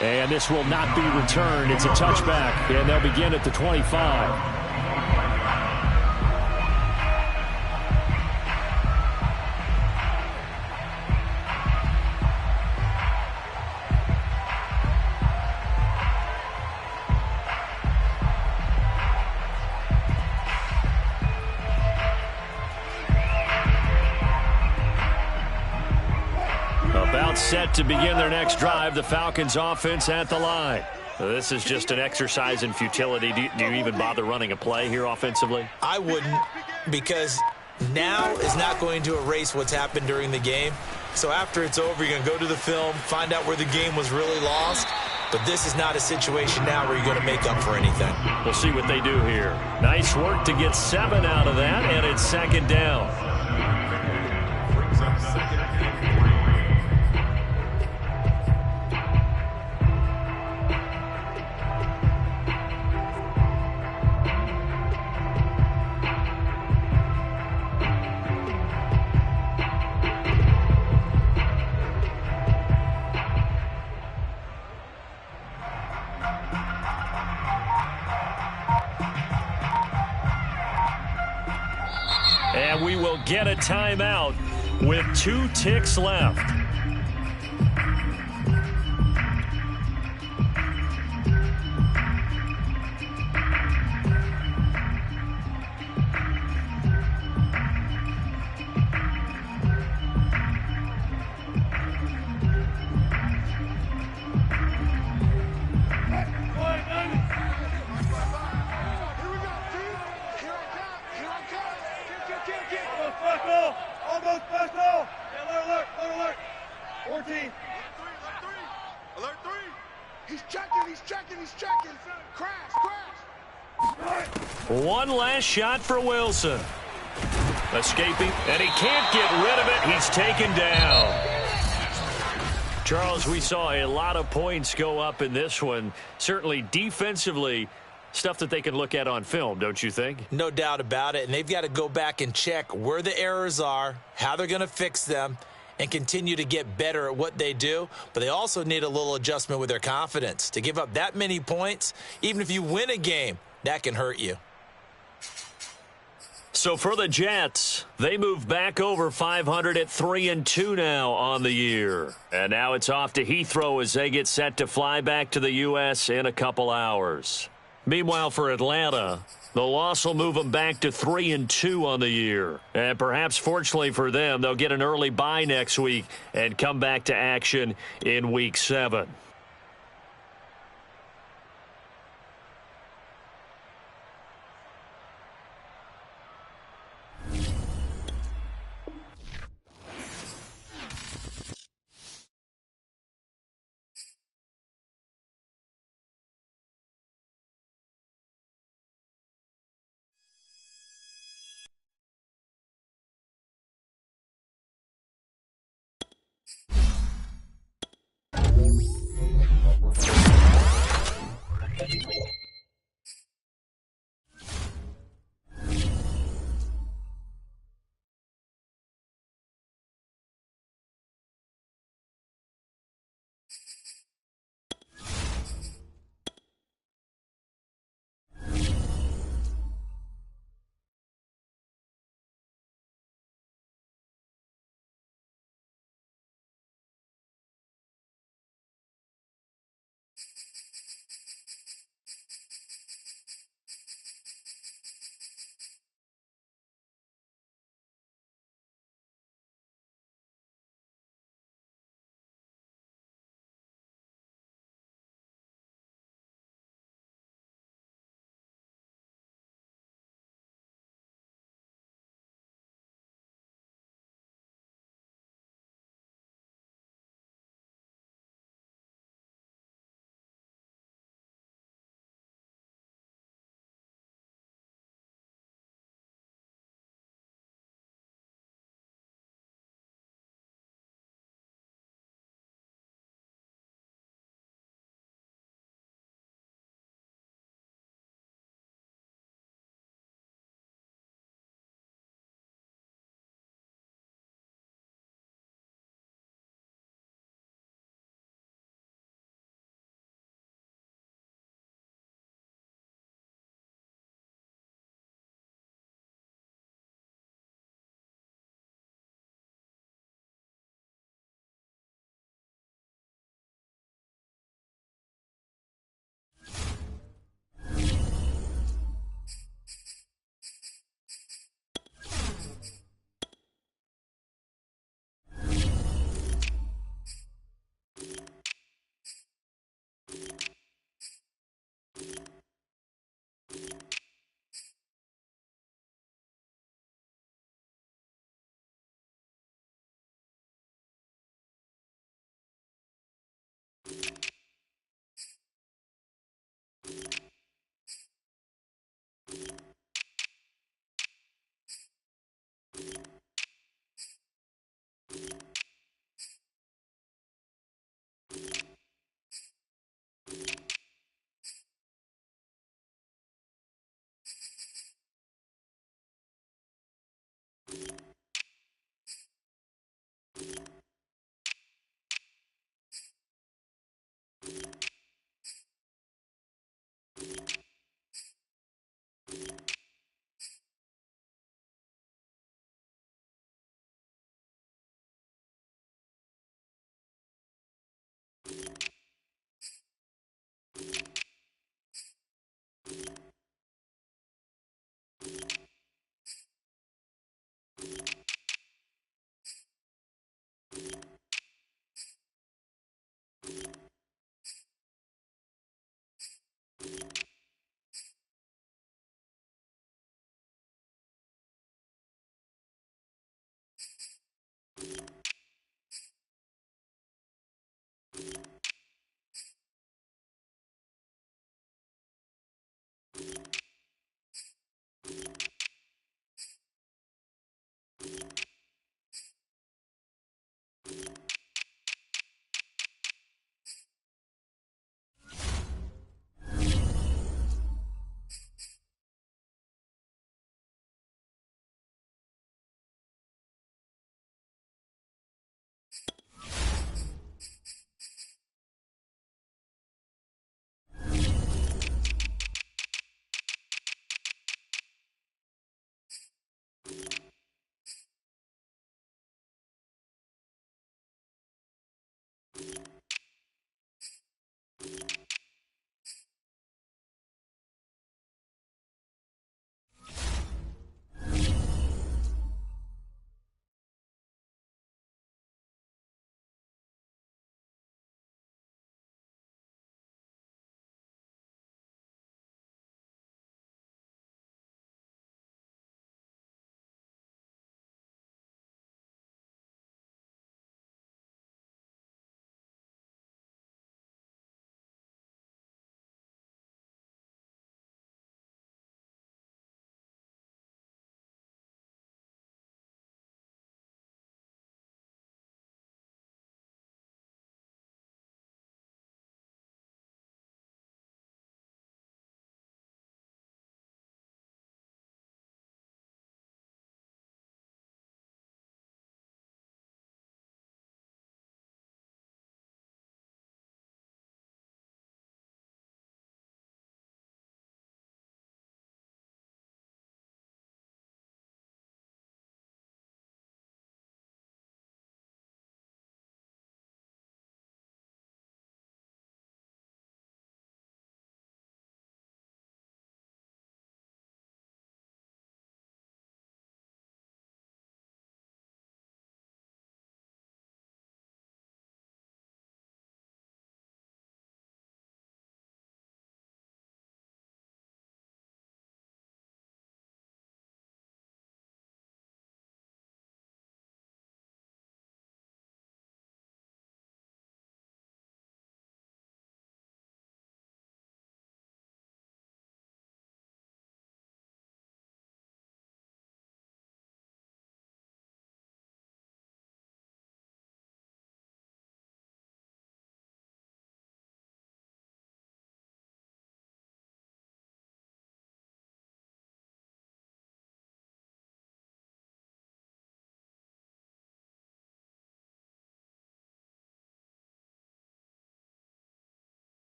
And this will not be returned. It's a touchback, and they'll begin at the 25. Set to begin their next drive. The Falcons offense at the line. This is just an exercise in futility. Do you even bother running a play here offensively? I wouldn't, because now is not going to erase what's happened during the game. So after it's over, you're going to go to the film, find out where the game was really lost. But this is not a situation now where you're going to make up for anything. We'll see what they do here. Nice work to get 7 out of that, and it's second down. get a timeout with 2 ticks left. Almost special! Alert, alert! 14. Alert 3! He's checking! Crash! One last shot for Wilson. Escaping, and he can't get rid of it. He's taken down. Charles, we saw a lot of points go up in this one. Certainly defensively, stuff that they can look at on film, don't you think? No doubt about it, and they've got to go back and check where the errors are, how they're going to fix them, and continue to get better at what they do. But they also need a little adjustment with their confidence. To give up that many points, even if you win a game, that can hurt you. So for the Jets, they move back over 500 at 3-2 now on the year. And now it's off to Heathrow as they get set to fly back to the U.S. in a couple hours. Meanwhile, for Atlanta, the loss will move them back to 3-2 on the year. And perhaps fortunately for them, they'll get an early bye next week and come back to action in Week 7.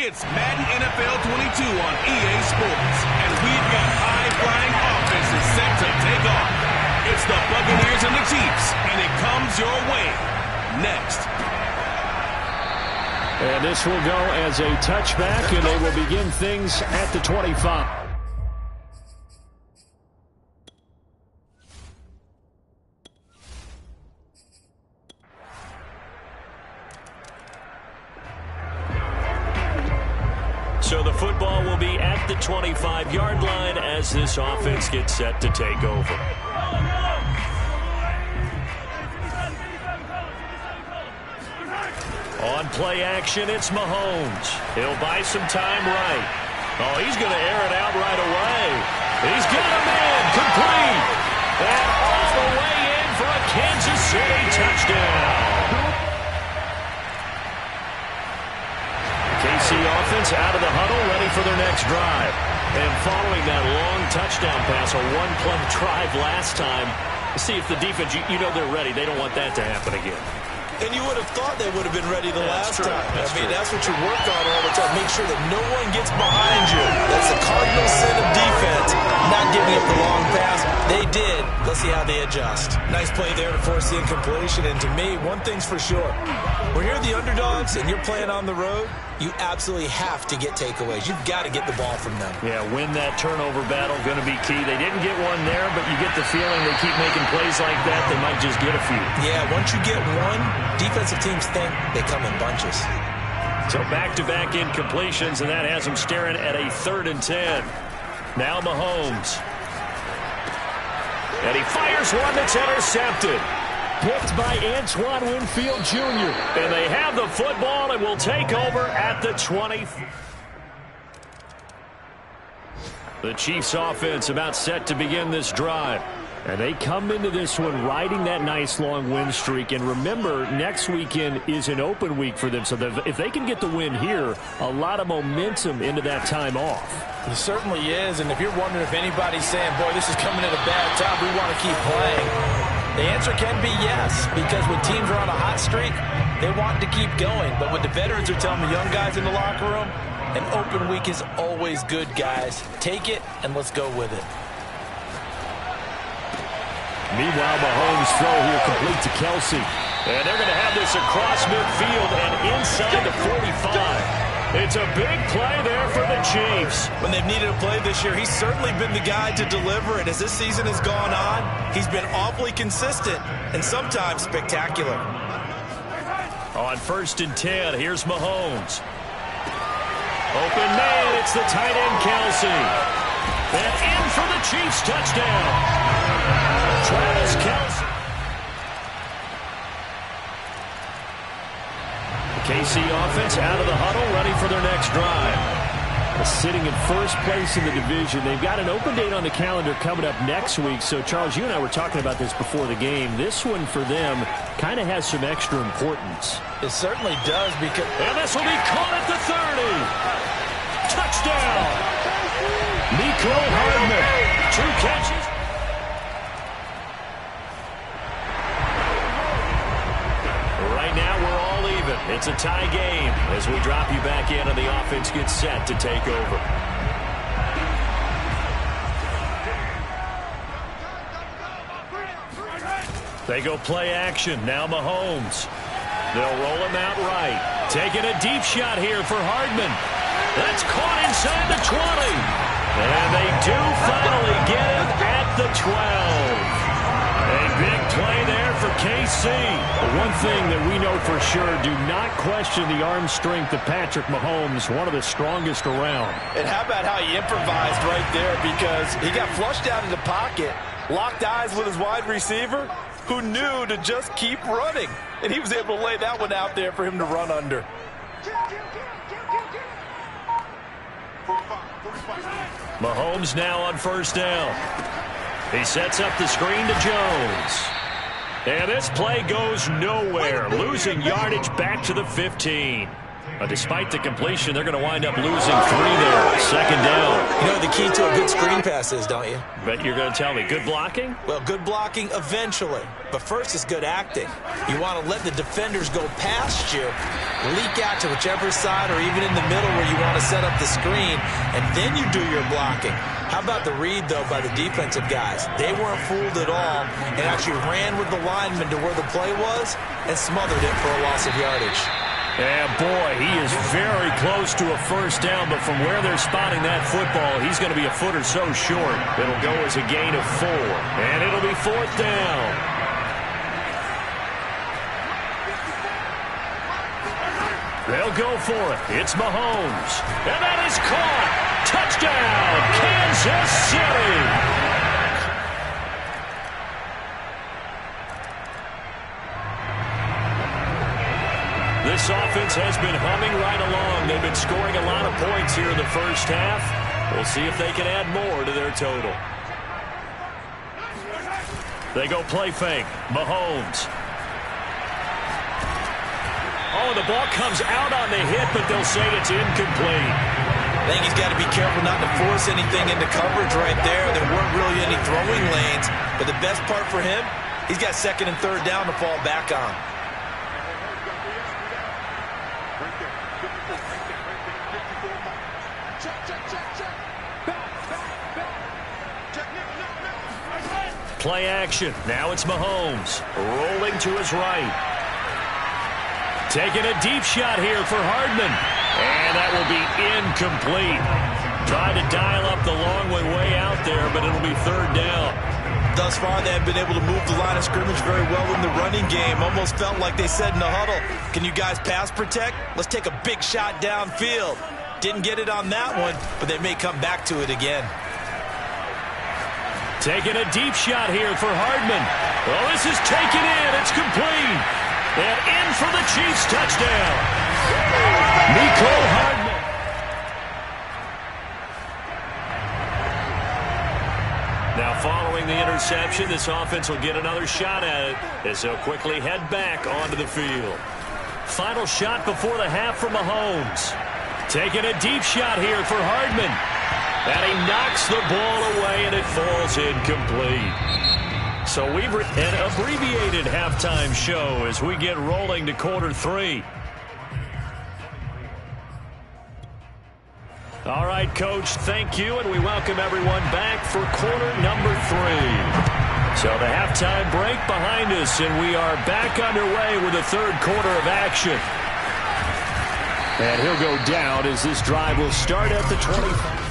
It's Madden NFL 22 on EA Sports, and we've got high-flying offenses set to take off. It's the Buccaneers and the Chiefs, and it comes your way next. And this will go as a touchback, and they will begin things at the 25. So the football will be at the 25-yard line as this offense gets set to take over. On play action, it's Mahomes. He'll buy some time right. Oh, he's going to air it out right away. He's got a man complete. And off the way in for a Kansas City touchdown. KC offense out of the huddle, ready for their next drive. And following that long touchdown pass, a one-play drive last time, see if the defense, you know they're ready. They don't want that to happen again. And you would have thought they would have been ready the last time. That's that's what you work on all the time. Make sure that no one gets behind you. That's the cardinal sin of defense, not giving up the long pass. They did. Let's see how they adjust. Nice play there to force the incompletion. And to me, one thing's for sure. When you're the underdogs and you're playing on the road, you absolutely have to get takeaways. You've got to get the ball from them. Yeah, win that turnover battle, going to be key. They didn't get one there, but you get the feeling they keep making plays like that, they might just get a few. Yeah, once you get one, defensive teams think they come in bunches. So back-to-back incompletions, and that has them staring at a 3rd and 10. Now Mahomes. And he fires one that's intercepted. Picked by Antoine Winfield Jr. And they have the football and will take over at the 20. The Chiefs offense about set to begin this drive. And they come into this one riding that nice long win streak. And remember, next weekend is an open week for them. So if they can get the win here, a lot of momentum into that time off. It certainly is. And if you're wondering if anybody's saying, boy, this is coming at a bad time, we want to keep playing, the answer can be yes, because when teams are on a hot streak, they want to keep going. But what the veterans are telling the young guys in the locker room, an open week is always good, guys. Take it, and let's go with it. Meanwhile, Mahomes' throw here complete to Kelsey. And they're going to have this across midfield and inside the 45. It's a big play there for the Chiefs. When they've needed a play this year, he's certainly been the guy to deliver it. As this season has gone on, he's been awfully consistent and sometimes spectacular. On 1st and 10, here's Mahomes. Open man, it's the tight end Kelsey. And in for the Chiefs touchdown. Travis Kelsey. KC offense out of the huddle, ready for their next drive. Sitting in first place in the division. They've got an open date on the calendar coming up next week. So, Charles, you and I were talking about this before the game. This one for them kind of has some extra importance. It certainly does, because... And this will be caught at the 30. Touchdown! Nico Hardman. 2 catches. Right now, we're all even. It's a tie game as we drop you back in and the offense gets set to take over. They go play action. Now Mahomes. They'll roll him out right. Taking a deep shot here for Hardman. That's caught inside the 20. And they do finally get him at the 12. A big play there for KC. KC. One thing that we know for sure, do not question the arm strength of Patrick Mahomes, one of the strongest around. And how about how he improvised right there, because he got flushed out in the pocket, locked eyes with his wide receiver, who knew to just keep running. And he was able to lay that one out there for him to run under. Mahomes now on first down. He sets up the screen to Jones. And this play goes nowhere, losing yardage back to the 15. Despite the completion, they're going to wind up losing 3 there. Second down. You know the key to a good screen pass is, don't you? Bet you're going to tell me good blocking? Well, good blocking eventually. But first is good acting. You want to let the defenders go past you, leak out to whichever side or even in the middle where you want to set up the screen, and then you do your blocking. How about the read, though, by the defensive guys? They weren't fooled at all and actually ran with the lineman to where the play was and smothered it for a loss of yardage. Yeah, boy, he is very close to a first down, but from where they're spotting that football, he's going to be a foot or so short. It'll go as a gain of 4, and it'll be 4th down. They'll go for it. It's Mahomes, and that is caught. Touchdown, Kansas City. This offense has been humming right along. They've been scoring a lot of points here in the first half. We'll see if they can add more to their total. They go play fake. Mahomes. Oh, the ball comes out on the hit, but they'll say it's incomplete. I think he's got to be careful not to force anything into coverage right there. There weren't really any throwing lanes, but the best part for him, he's got 2nd and 3rd down to fall back on. Play action. Now it's Mahomes. Rolling to his right. Taking a deep shot here for Hardman. And that will be incomplete. Tried to dial up the long way out there, but it'll be 3rd down. Thus far, they have been able to move the line of scrimmage very well in the running game. Almost felt like they said in the huddle, can you guys pass protect? Let's take a big shot downfield. Didn't get it on that one, but they may come back to it again. Taking a deep shot here for Hardman. Well, this is taken in. It's complete. And in for the Chiefs touchdown. Nico Hardman. Now following the interception, this offense will get another shot at it as they'll quickly head back onto the field. Final shot before the half for Mahomes. Taking a deep shot here for Hardman. And he knocks the ball away, and it falls incomplete. So we've an abbreviated halftime show as we get rolling to quarter 3. All right, Coach, thank you, and we welcome everyone back for quarter number 3. So the halftime break behind us, and we are back underway with the 3rd quarter of action. And he'll go down as this drive will start at the 25.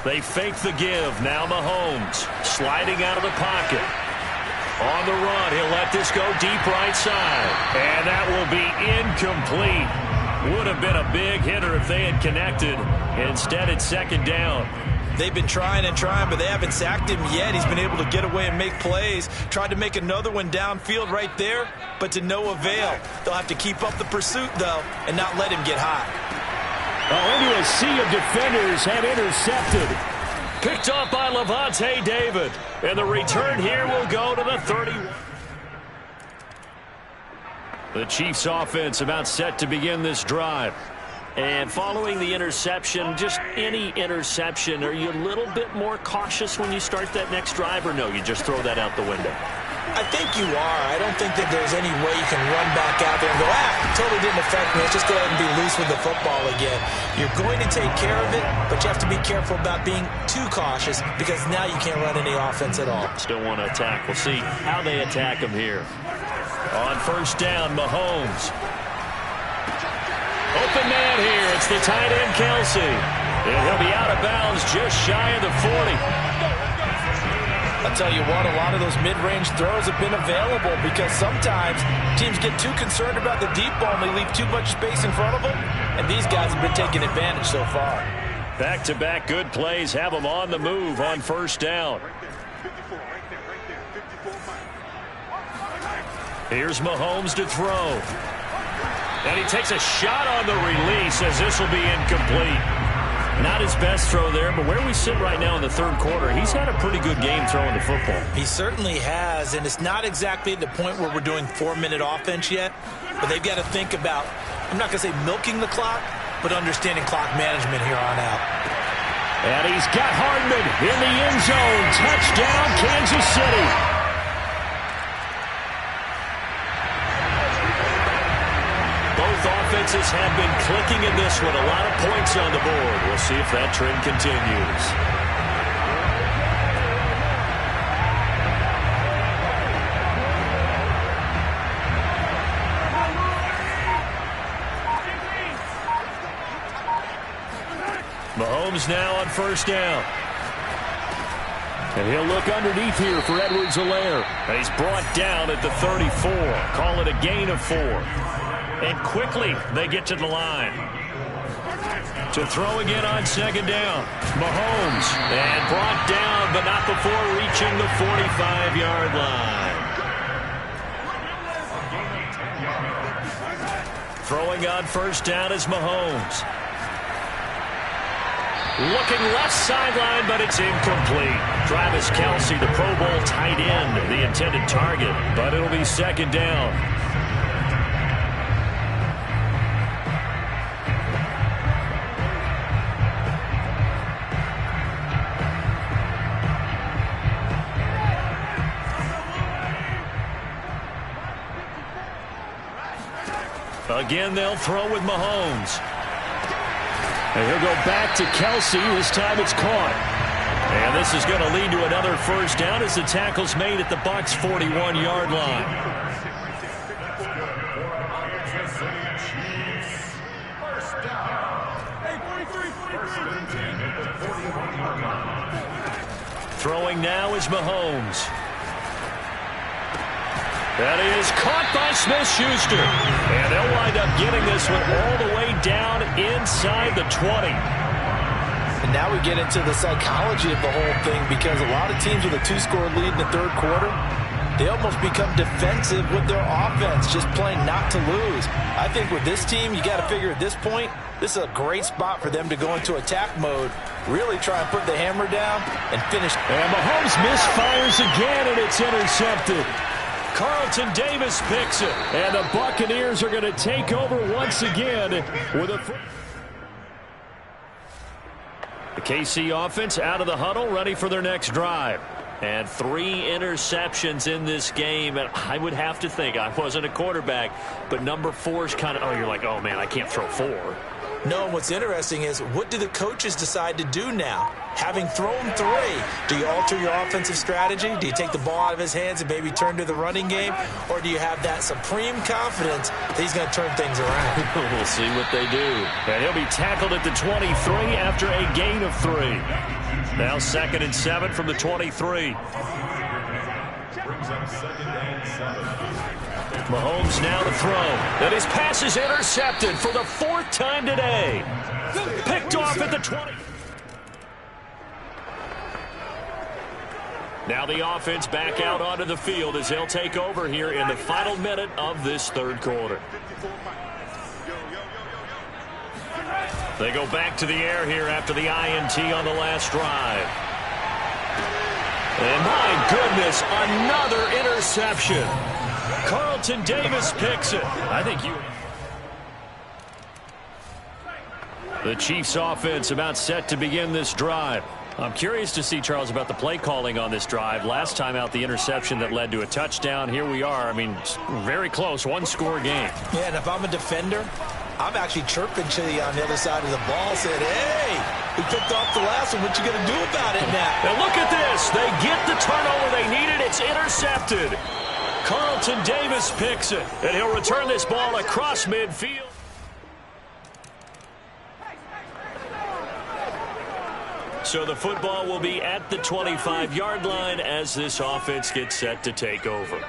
They fake the give. Now Mahomes sliding out of the pocket. On the run, he'll let this go deep right side. And that will be incomplete. Would have been a big hitter if they had connected. Instead, it's 2nd down. They've been trying and trying, but they haven't sacked him yet. He's been able to get away and make plays. Tried to make another one downfield right there, but to no avail. They'll have to keep up the pursuit, though, and not let him get hot. Into a sea of defenders have intercepted. Picked up by Levante David. And the return here will go to the 31. The Chiefs offense about set to begin this drive. And following the interception, just any interception, are you a little bit more cautious when you start that next drive, or no, you just throw that out the window? I think you are. I don't think that there's any way you can run back out there and go, totally didn't affect me. Let's just go ahead and be loose with the football again. You're going to take care of it, but you have to be careful about being too cautious because now you can't run any offense at all. Still want to attack. We'll see how they attack him here. On first down, Mahomes. Open man here. It's the tight end, Kelsey. And he'll be out of bounds just shy of the 40. I'll tell you what, a lot of those mid-range throws have been available because sometimes teams get too concerned about the deep ball and they leave too much space in front of them, and these guys have been taking advantage so far. Back-to-back good plays have them on the move on first down. Here's Mahomes to throw. And he takes a shot on the release as this will be incomplete. Not his best throw there, but where we sit right now in the third quarter, he's had a pretty good game throwing the football. He certainly has, and it's not exactly at the point where we're doing 4-minute offense yet, but they've got to think about, I'm not going to say milking the clock, but understanding clock management here on out. And he's got Hardman in the end zone. Touchdown, Kansas City. Both offenses have been clicking in this one. A lot of points on the board. We'll see if that trend continues. Mahomes now on first down. And he'll look underneath here for Edwards-Helaire. And he's brought down at the 34. Call it a gain of 4. And quickly they get to the line. To throw again on second down. Mahomes. And brought down, but not before reaching the 45-yard line. Throwing on first down is Mahomes. Looking left sideline, but it's incomplete. Travis Kelce, the Pro Bowl tight end, the intended target. But it'll be second down. Again, they'll throw with Mahomes. And he'll go back to Kelce. This time it's caught. And this is going to lead to another first down as the tackle's made at the Bucs' 41-yard line. Throwing now is Mahomes. That is caught by Smith-Schuster. And they'll wind up getting this one all the way down inside the 20. And now we get into the psychology of the whole thing because a lot of teams with a 2-score lead in the third quarter, they almost become defensive with their offense, just playing not to lose. I think with this team, you got to figure at this point, this is a great spot for them to go into attack mode, really try and put the hammer down and finish. And Mahomes misfires again, and it's intercepted. Carlton Davis picks it, and the Buccaneers are going to take over once again with a... The KC offense out of the huddle, ready for their next drive. And 3 interceptions in this game, and I would have to think, I wasn't a quarterback, but number 4 is kind of, oh, you're like, oh, man, I can't throw 4. No, what's interesting is what do the coaches decide to do now? Having thrown 3, do you alter your offensive strategy? Do you take the ball out of his hands and maybe turn to the running game? Or do you have that supreme confidence that he's going to turn things around? We'll see what they do. And he'll be tackled at the 23 after a gain of 3. Now 2nd and 7 from the 23. Mahomes now to throw. And his pass is intercepted for the 4th time today. Picked off at the 20. Now the offense back out onto the field as they'll take over here in the final minute of this third quarter. They go back to the air here after the INT on the last drive. And my goodness, another interception. Carlton Davis picks it. I think you... The Chiefs offense about set to begin this drive. I'm curious to see, Charles, about the play calling on this drive. Last time out, the interception that led to a touchdown. Here we are. I mean, very close, 1-score game. Yeah, and if I'm a defender, I'm actually chirping to you on the other side of the ball, saying, hey, we picked off the last one. What you going to do about it now? And look at this. They get the turnover they needed. It's intercepted. Carlton Davis picks it, and he'll return this ball across midfield. So the football will be at the 25-yard line as this offense gets set to take over.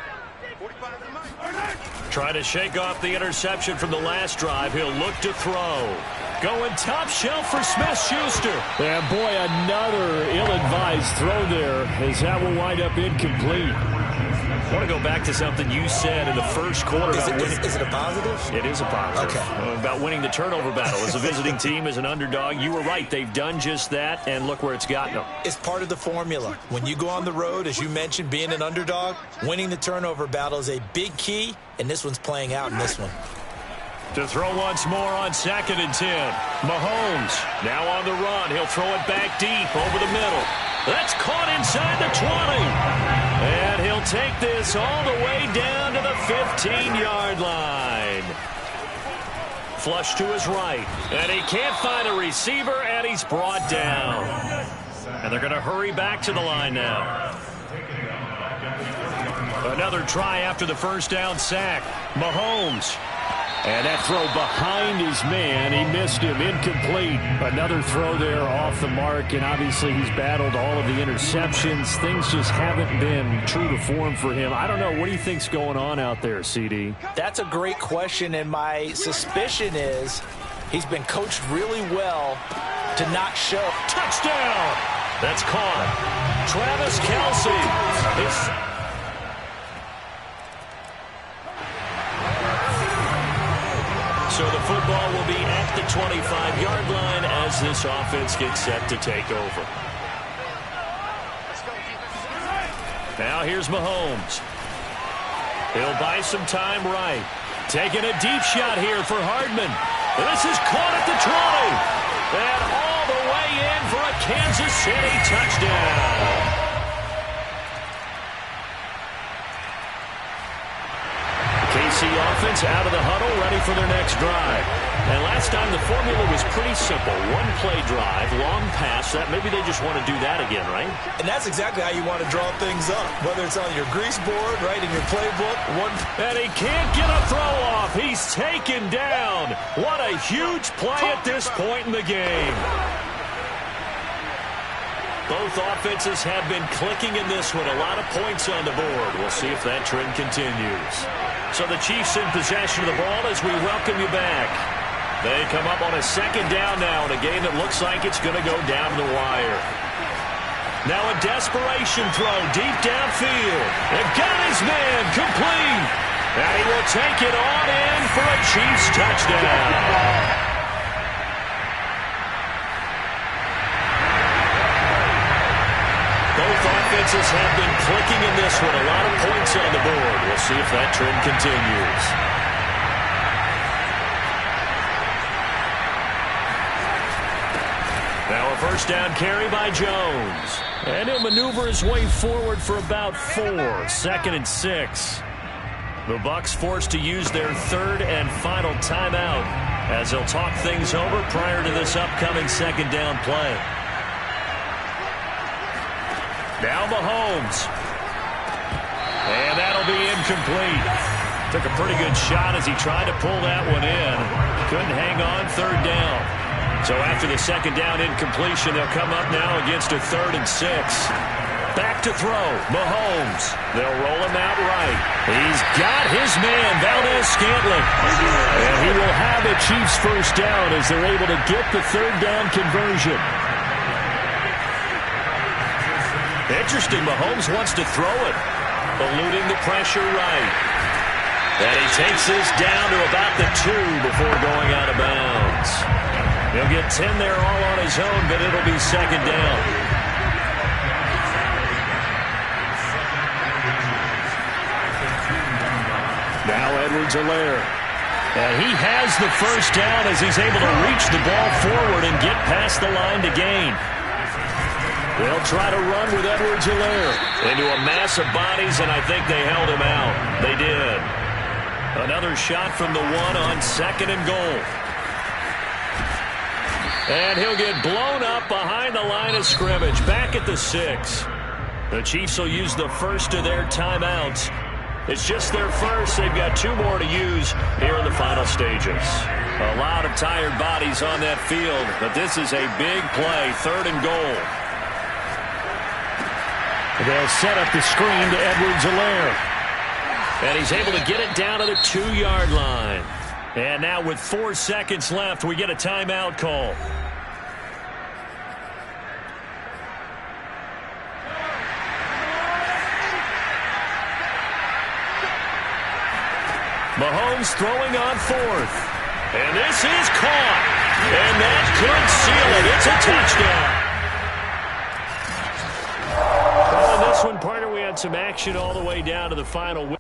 Trying to shake off the interception from the last drive. He'll look to throw. Going top shelf for Smith-Schuster. And boy, another ill-advised throw there as that will wind up incomplete. I want to go back to something you said in the first quarter. Is it a positive? It is a positive. Okay. About winning the turnover battle. As a visiting team, as an underdog, you were right. They've done just that, and look where it's gotten them. It's part of the formula. When you go on the road, as you mentioned, being an underdog, winning the turnover battle is a big key, and this one's playing out in this one. To throw once more on 2nd and 10. Mahomes now on the run. He'll throw it back deep over the middle. That's caught inside the 20. And he'll take this all the way down to the 15-yard line. Flush to his right. And he can't find a receiver, and he's brought down. And they're going to hurry back to the line now. Another try after the first down sack. Mahomes. And that throw behind his man, he missed him, incomplete. Another throw there off the mark, and obviously he's battled all of the interceptions. Things just haven't been true to form for him. I don't know, what do you think's going on out there, CD? That's a great question, and my suspicion is he's been coached really well to not show. Touchdown! That's caught. Travis Kelce. So the football will be at the 25-yard line as this offense gets set to take over. Now here's Mahomes. He'll buy some time right. Taking a deep shot here for Hardman. This is caught at the 20. And all the way in for a Kansas City touchdown. KC offense out of the huddle, ready for their next drive. And last time the formula was pretty simple. One play drive, long pass. That maybe they just want to do that again, right? And that's exactly how you want to draw things up. Whether it's on your grease board, right, in your playbook. And he can't get a throw off. He's taken down. What a huge play at this point in the game. Both offenses have been clicking in this one. A lot of points on the board. We'll see if that trend continues. So the Chiefs in possession of the ball as we welcome you back. They come up on a 2nd down now in a game that looks like it's going to go down the wire. Now a desperation throw deep downfield. And got his man complete. And he will take it on in for a Chiefs touchdown. Both offenses have been clicking in this one. A lot of points on the board. We'll see if that trend continues. Now a first down carry by Jones. And he'll maneuver his way forward for about 4. 2nd and 6. The Bucs forced to use their 3rd and final timeout as they'll talk things over prior to this upcoming 2nd down play. Now Mahomes. And that'll be incomplete. Took a pretty good shot as he tried to pull that one in. Couldn't hang on 3rd down. So after the 2nd down incompletion, they'll come up now against a 3rd and 6. Back to throw. Mahomes. They'll roll him out right. He's got his man, Valdez-Scantling. And he will have a Chiefs first down as they're able to get the 3rd down conversion. Interesting, Mahomes wants to throw it. Eluding the pressure right. And he takes this down to about the 2 before going out of bounds. He'll get 10 there all on his own, but it'll be 2nd down. Now Edwards-Helaire. And he has the first down as he's able to reach the ball forward and get past the line to gain. They'll try to run with Edwards-Helaire into a mass of bodies, and I think they held him out. They did. Another shot from the 1 on 2nd and goal. And he'll get blown up behind the line of scrimmage, back at the 6. The Chiefs will use the first of their timeouts. It's just their first. They've got 2 more to use here in the final stages. A lot of tired bodies on that field, but this is a big play, 3rd and goal. They'll set up the screen to Edwards-Helaire. And he's able to get it down to the 2-yard line. And now with 4 seconds left, we get a timeout call. Mahomes throwing on 4th. And this is caught. And that could seal it. It's a touchdown. Well, in this one, partner, we had some action all the way down to the final.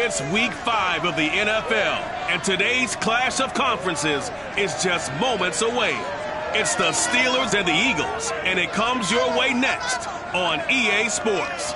It's week 5 of the NFL, and today's clash of conferences is just moments away. It's the Steelers and the Eagles, and it comes your way next on EA Sports.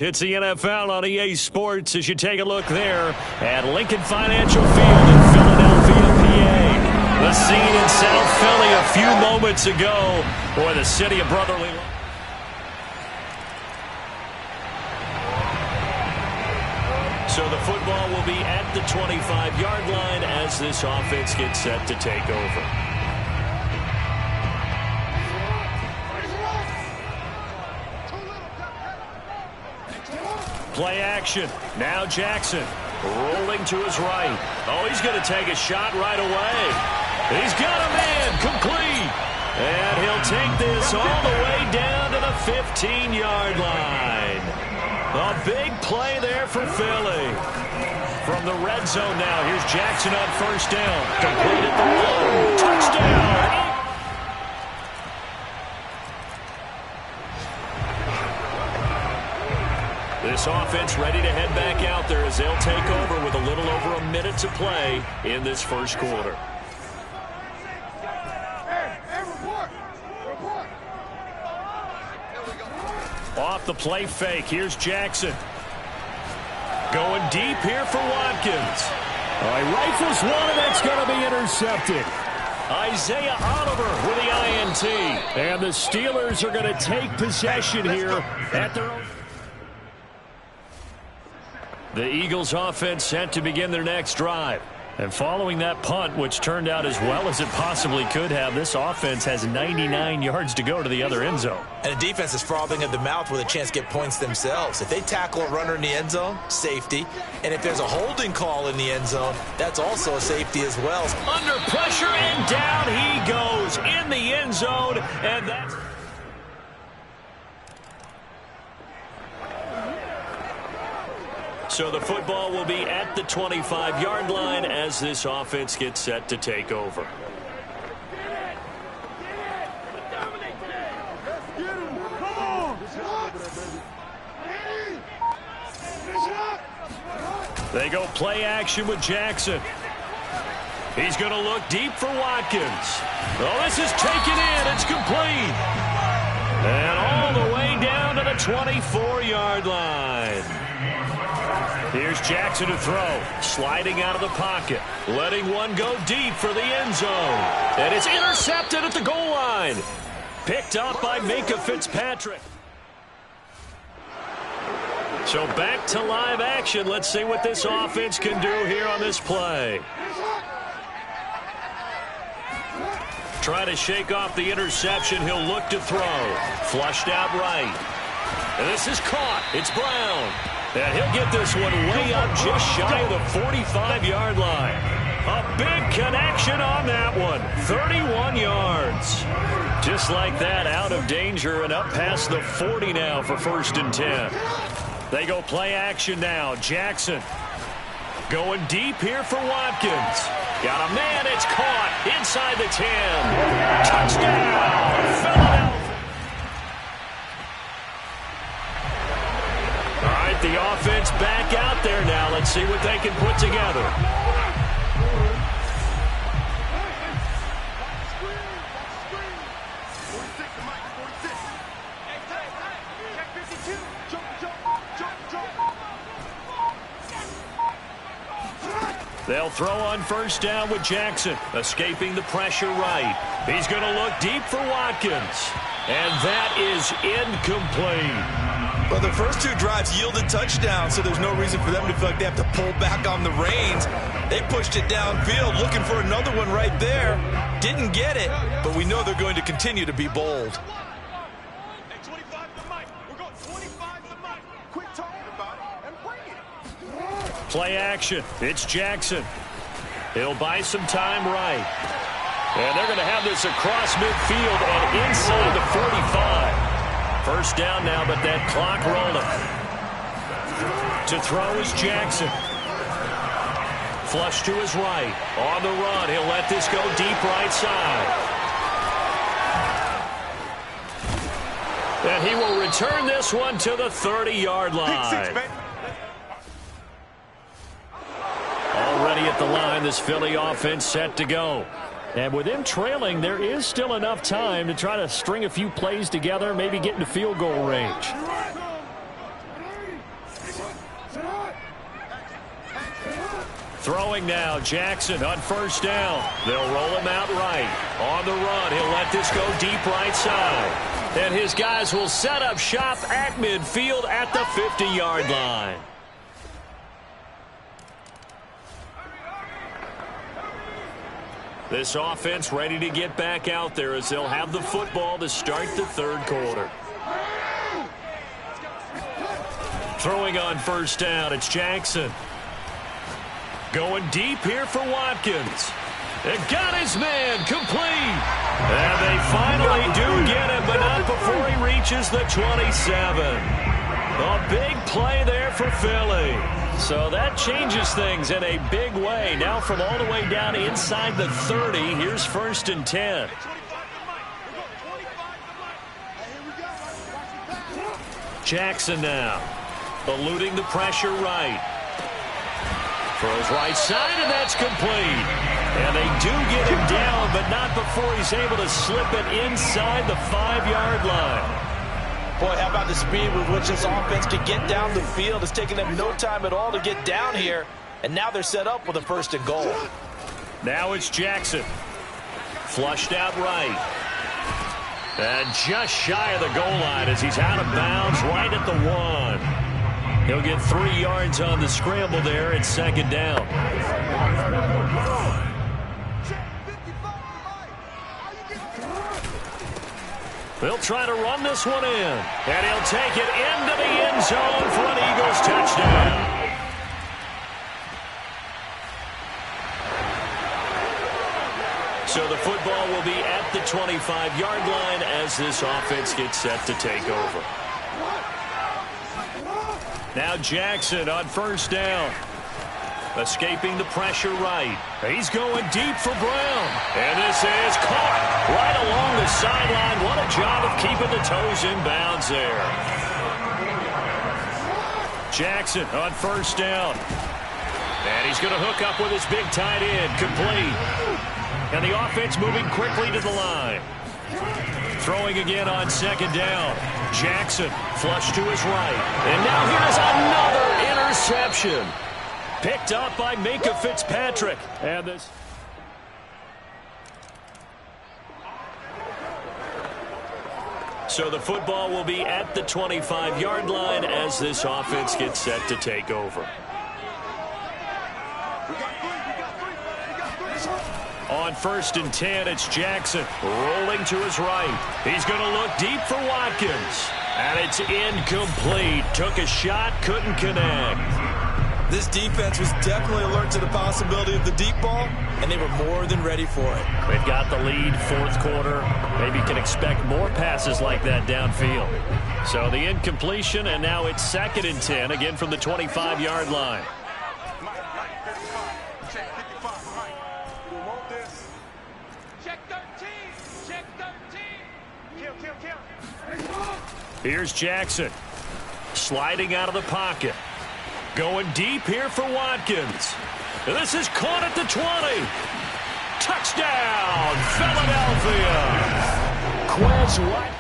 It's the NFL on EA Sports as you take a look there at Lincoln Financial Field in Philadelphia, PA. The scene in South Philly a few moments ago. Boy, the city of brotherly love. So the football will be at the 25-yard line as this offense gets set to take over. Play action. Now Jackson rolling to his right. Oh, he's going to take a shot right away. He's got a man complete. And he'll take this all the way down to the 15-yard line. A big play there for Philly. From the red zone now, here's Jackson on first down. Completed the one. Touchdown. This offense ready to head back out there as they'll take over with a little over a minute to play in this first quarter. Off the play fake, here's Jackson. Going deep here for Watkins. All right, rifles one, and that's going to be intercepted. Isaiah Oliver with the INT. And the Steelers are going to take possession here at their own. The Eagles offense set to begin their next drive. And following that punt, which turned out as well as it possibly could have, this offense has 99 yards to go to the other end zone. And the defense is frothing at the mouth with a chance to get points themselves. If they tackle a runner in the end zone, safety. And if there's a holding call in the end zone, that's also a safety as well. Under pressure, and down he goes in the end zone. And that's... So the football will be at the 25-yard line as this offense gets set to take over. They go play action with Jackson. He's going to look deep for Watkins. Oh, this is taken in. It's complete. And all the way down to the 24-yard line. Here's Jackson to throw. Sliding out of the pocket. Letting one go deep for the end zone. And it's intercepted at the goal line. Picked up by Minka Fitzpatrick. So back to live action. Let's see what this offense can do here on this play. Try to shake off the interception. He'll look to throw. Flushed out right. And this is caught. It's Brown. And he'll get this one way up just shy of the 45-yard line. A big connection on that one. 31 yards. Just like that, out of danger and up past the 40 now for 1st and 10. They go play action now. Jackson going deep here for Watkins. Got a man. It's caught inside the 10. Touchdown, Philadelphia. All right, the offense back out there now. Let's see what they can put together. They'll throw on first down with Jackson, escaping the pressure right. He's going to look deep for Watkins. And that is incomplete. Well, the first two drives yielded touchdowns, so there's no reason for them to feel like they have to pull back on the reins. They pushed it downfield, looking for another one right there. Didn't get it, but we know they're going to continue to be bold. Play action. It's Jackson. He'll buy some time right. And they're going to have this across midfield and inside the 45. First down now, but that clock rolling. To throw is Jackson. Flush to his right. On the run, he'll let this go deep right side. And he will return this one to the 30-yard line. Already at the line, this Philly offense set to go. And with them trailing, there is still enough time to try to string a few plays together, maybe get into field goal range. Throwing now, Jackson on first down. They'll roll him out right. On the run, he'll let this go deep right side. And his guys will set up shop at midfield at the 50-yard line. This offense ready to get back out there as they'll have the football to start the third quarter. Throwing on first down, it's Jackson. Going deep here for Watkins. And got his man complete. And they finally do get him, but not before he reaches the 27. A big play there for Philly. So that changes things in a big way. Now from all the way down inside the 30, here's 1st and 10. Jackson now, eluding the pressure right. Throws right side, and that's complete. And they do get him down, but not before he's able to slip it inside the 5-yard line. Boy, how about the speed with which this offense can get down the field? It's taken them no time at all to get down here, and now they're set up with a 1st and goal. Now it's Jackson. Flushed out right. And just shy of the goal line as he's out of bounds right at the 1. He'll get 3 yards on the scramble there at 2nd down. They'll try to run this one in. And he'll take it into the end zone for an Eagles touchdown. So the football will be at the 25-yard line as this offense gets set to take over. Now Jackson on first down. Escaping the pressure right. He's going deep for Brown. And this is caught right along the sideline. What a job of keeping the toes in bounds there. Jackson on first down. And he's going to hook up with his big tight end. Complete. And the offense moving quickly to the line. Throwing again on 2nd down. Jackson flush to his right. And now here's another interception. Picked up by Minka Fitzpatrick. And this. So the football will be at the 25-yard line as this offense gets set to take over. On 1st and 10, it's Jackson rolling to his right. He's going to look deep for Watkins. And it's incomplete. Took a shot, couldn't connect. This defense was definitely alert to the possibility of the deep ball, and they were more than ready for it. They've got the lead, 4th quarter. Maybe can expect more passes like that downfield. So the incompletion, and now it's 2nd and 10, again from the 25-yard line. Here's Jackson. Sliding out of the pocket. Going deep here for Watkins. This is caught at the 20. Touchdown, Philadelphia. Quez Watkins.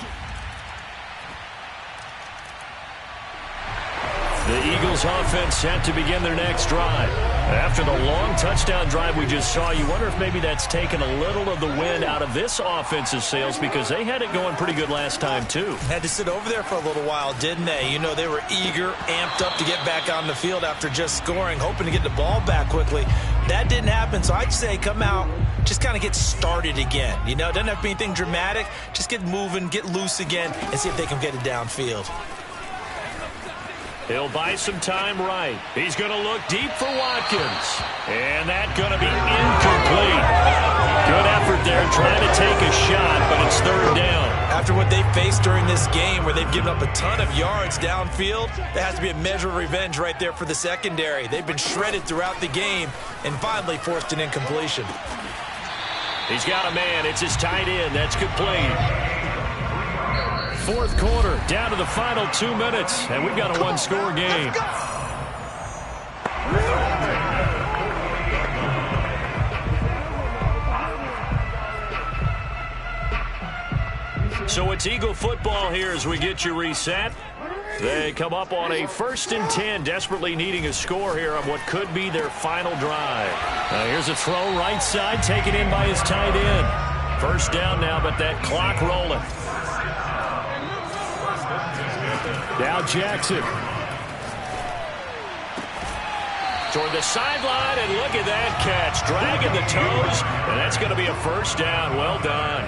The Eagles offense set to begin their next drive. After the long touchdown drive we just saw, you wonder if maybe that's taken a little of the wind out of this offensive sails because they had it going pretty good last time too. Had to sit over there for a little while, didn't they? You know, they were eager, amped up to get back on the field after just scoring, hoping to get the ball back quickly. That didn't happen, so I'd say come out, just kind of get started again. You know, it doesn't have to be anything dramatic. Just get moving, get loose again, and see if they can get it downfield. He'll buy some time right. He's going to look deep for Watkins. And that's going to be incomplete. Good effort there trying to take a shot, but it's 3rd down. After what they faced during this game where they've given up a ton of yards downfield, there has to be a measure of revenge right there for the secondary. They've been shredded throughout the game and finally forced an incompletion. He's got a man. It's his tight end. That's complete. 4th quarter, down to the final 2 minutes, and we've got a 1-score game. So it's Eagle football here as we get you reset. They come up on a 1st and 10, desperately needing a score here on what could be their final drive. Here's a throw right side, taken in by his tight end. 1st down now, but that clock rolling. Now Jackson. Toward the sideline, and look at that catch. Dragging the toes, and that's going to be a 1st down. Well done.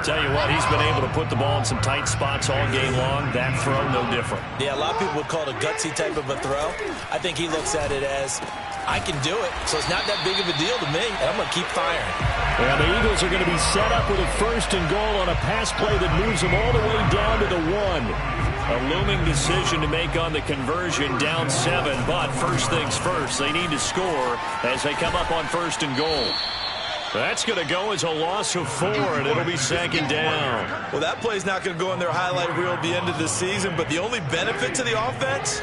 Tell you what, he's been able to put the ball in some tight spots all game long. That throw, no different. Yeah, a lot of people would call it a gutsy type of a throw. I think he looks at it as, I can do it, so it's not that big of a deal to me, and I'm going to keep firing. And the Eagles are going to be set up with a 1st and goal on a pass play that moves them all the way down to the 1. A looming decision to make on the conversion, down 7, but first things first, they need to score as they come up on 1st and goal. That's going to go as a loss of 4, and it'll be 2nd down. Well, that play's not going to go in their highlight reel at the end of the season, but the only benefit to the offense,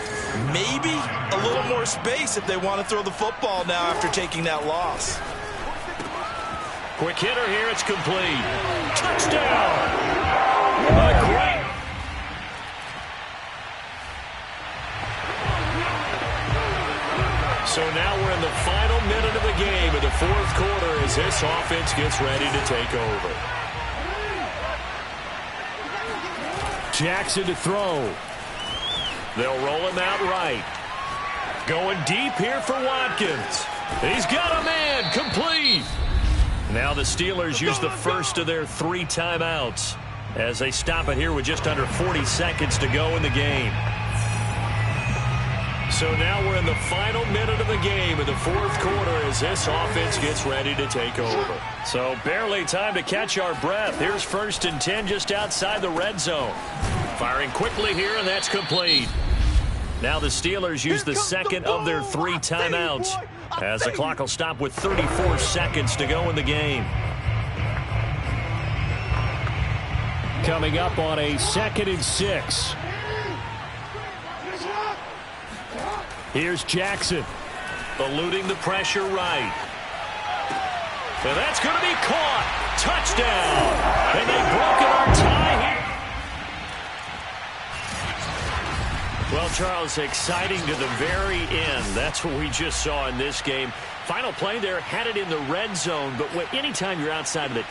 maybe a little more space if they want to throw the football now after taking that loss. Quick hitter here, it's complete. Touchdown! Great. So now we're in the final minute of the game in the 4th quarter as this offense gets ready to take over. Jackson to throw. They'll roll him out right. Going deep here for Watkins. He's got a man, complete. Now the Steelers use the 1st of their 3 timeouts as they stop it here with just under 40 seconds to go in the game. So now we're in the final minute of the game in the 4th quarter as this offense gets ready to take over. So barely time to catch our breath. Here's 1st and 10 just outside the red zone. Firing quickly here, and that's complete. Now the Steelers use the 2nd of their 3 timeouts as the clock will stop with 34 seconds to go in the game. Coming up on a 2nd and 6. Here's Jackson. Eluding the pressure right. And that's going to be caught. Touchdown. And they've broken our tie here. Well, Charles, exciting to the very end. That's what we just saw in this game. Final play there, had it in the red zone. But anytime you're outside of the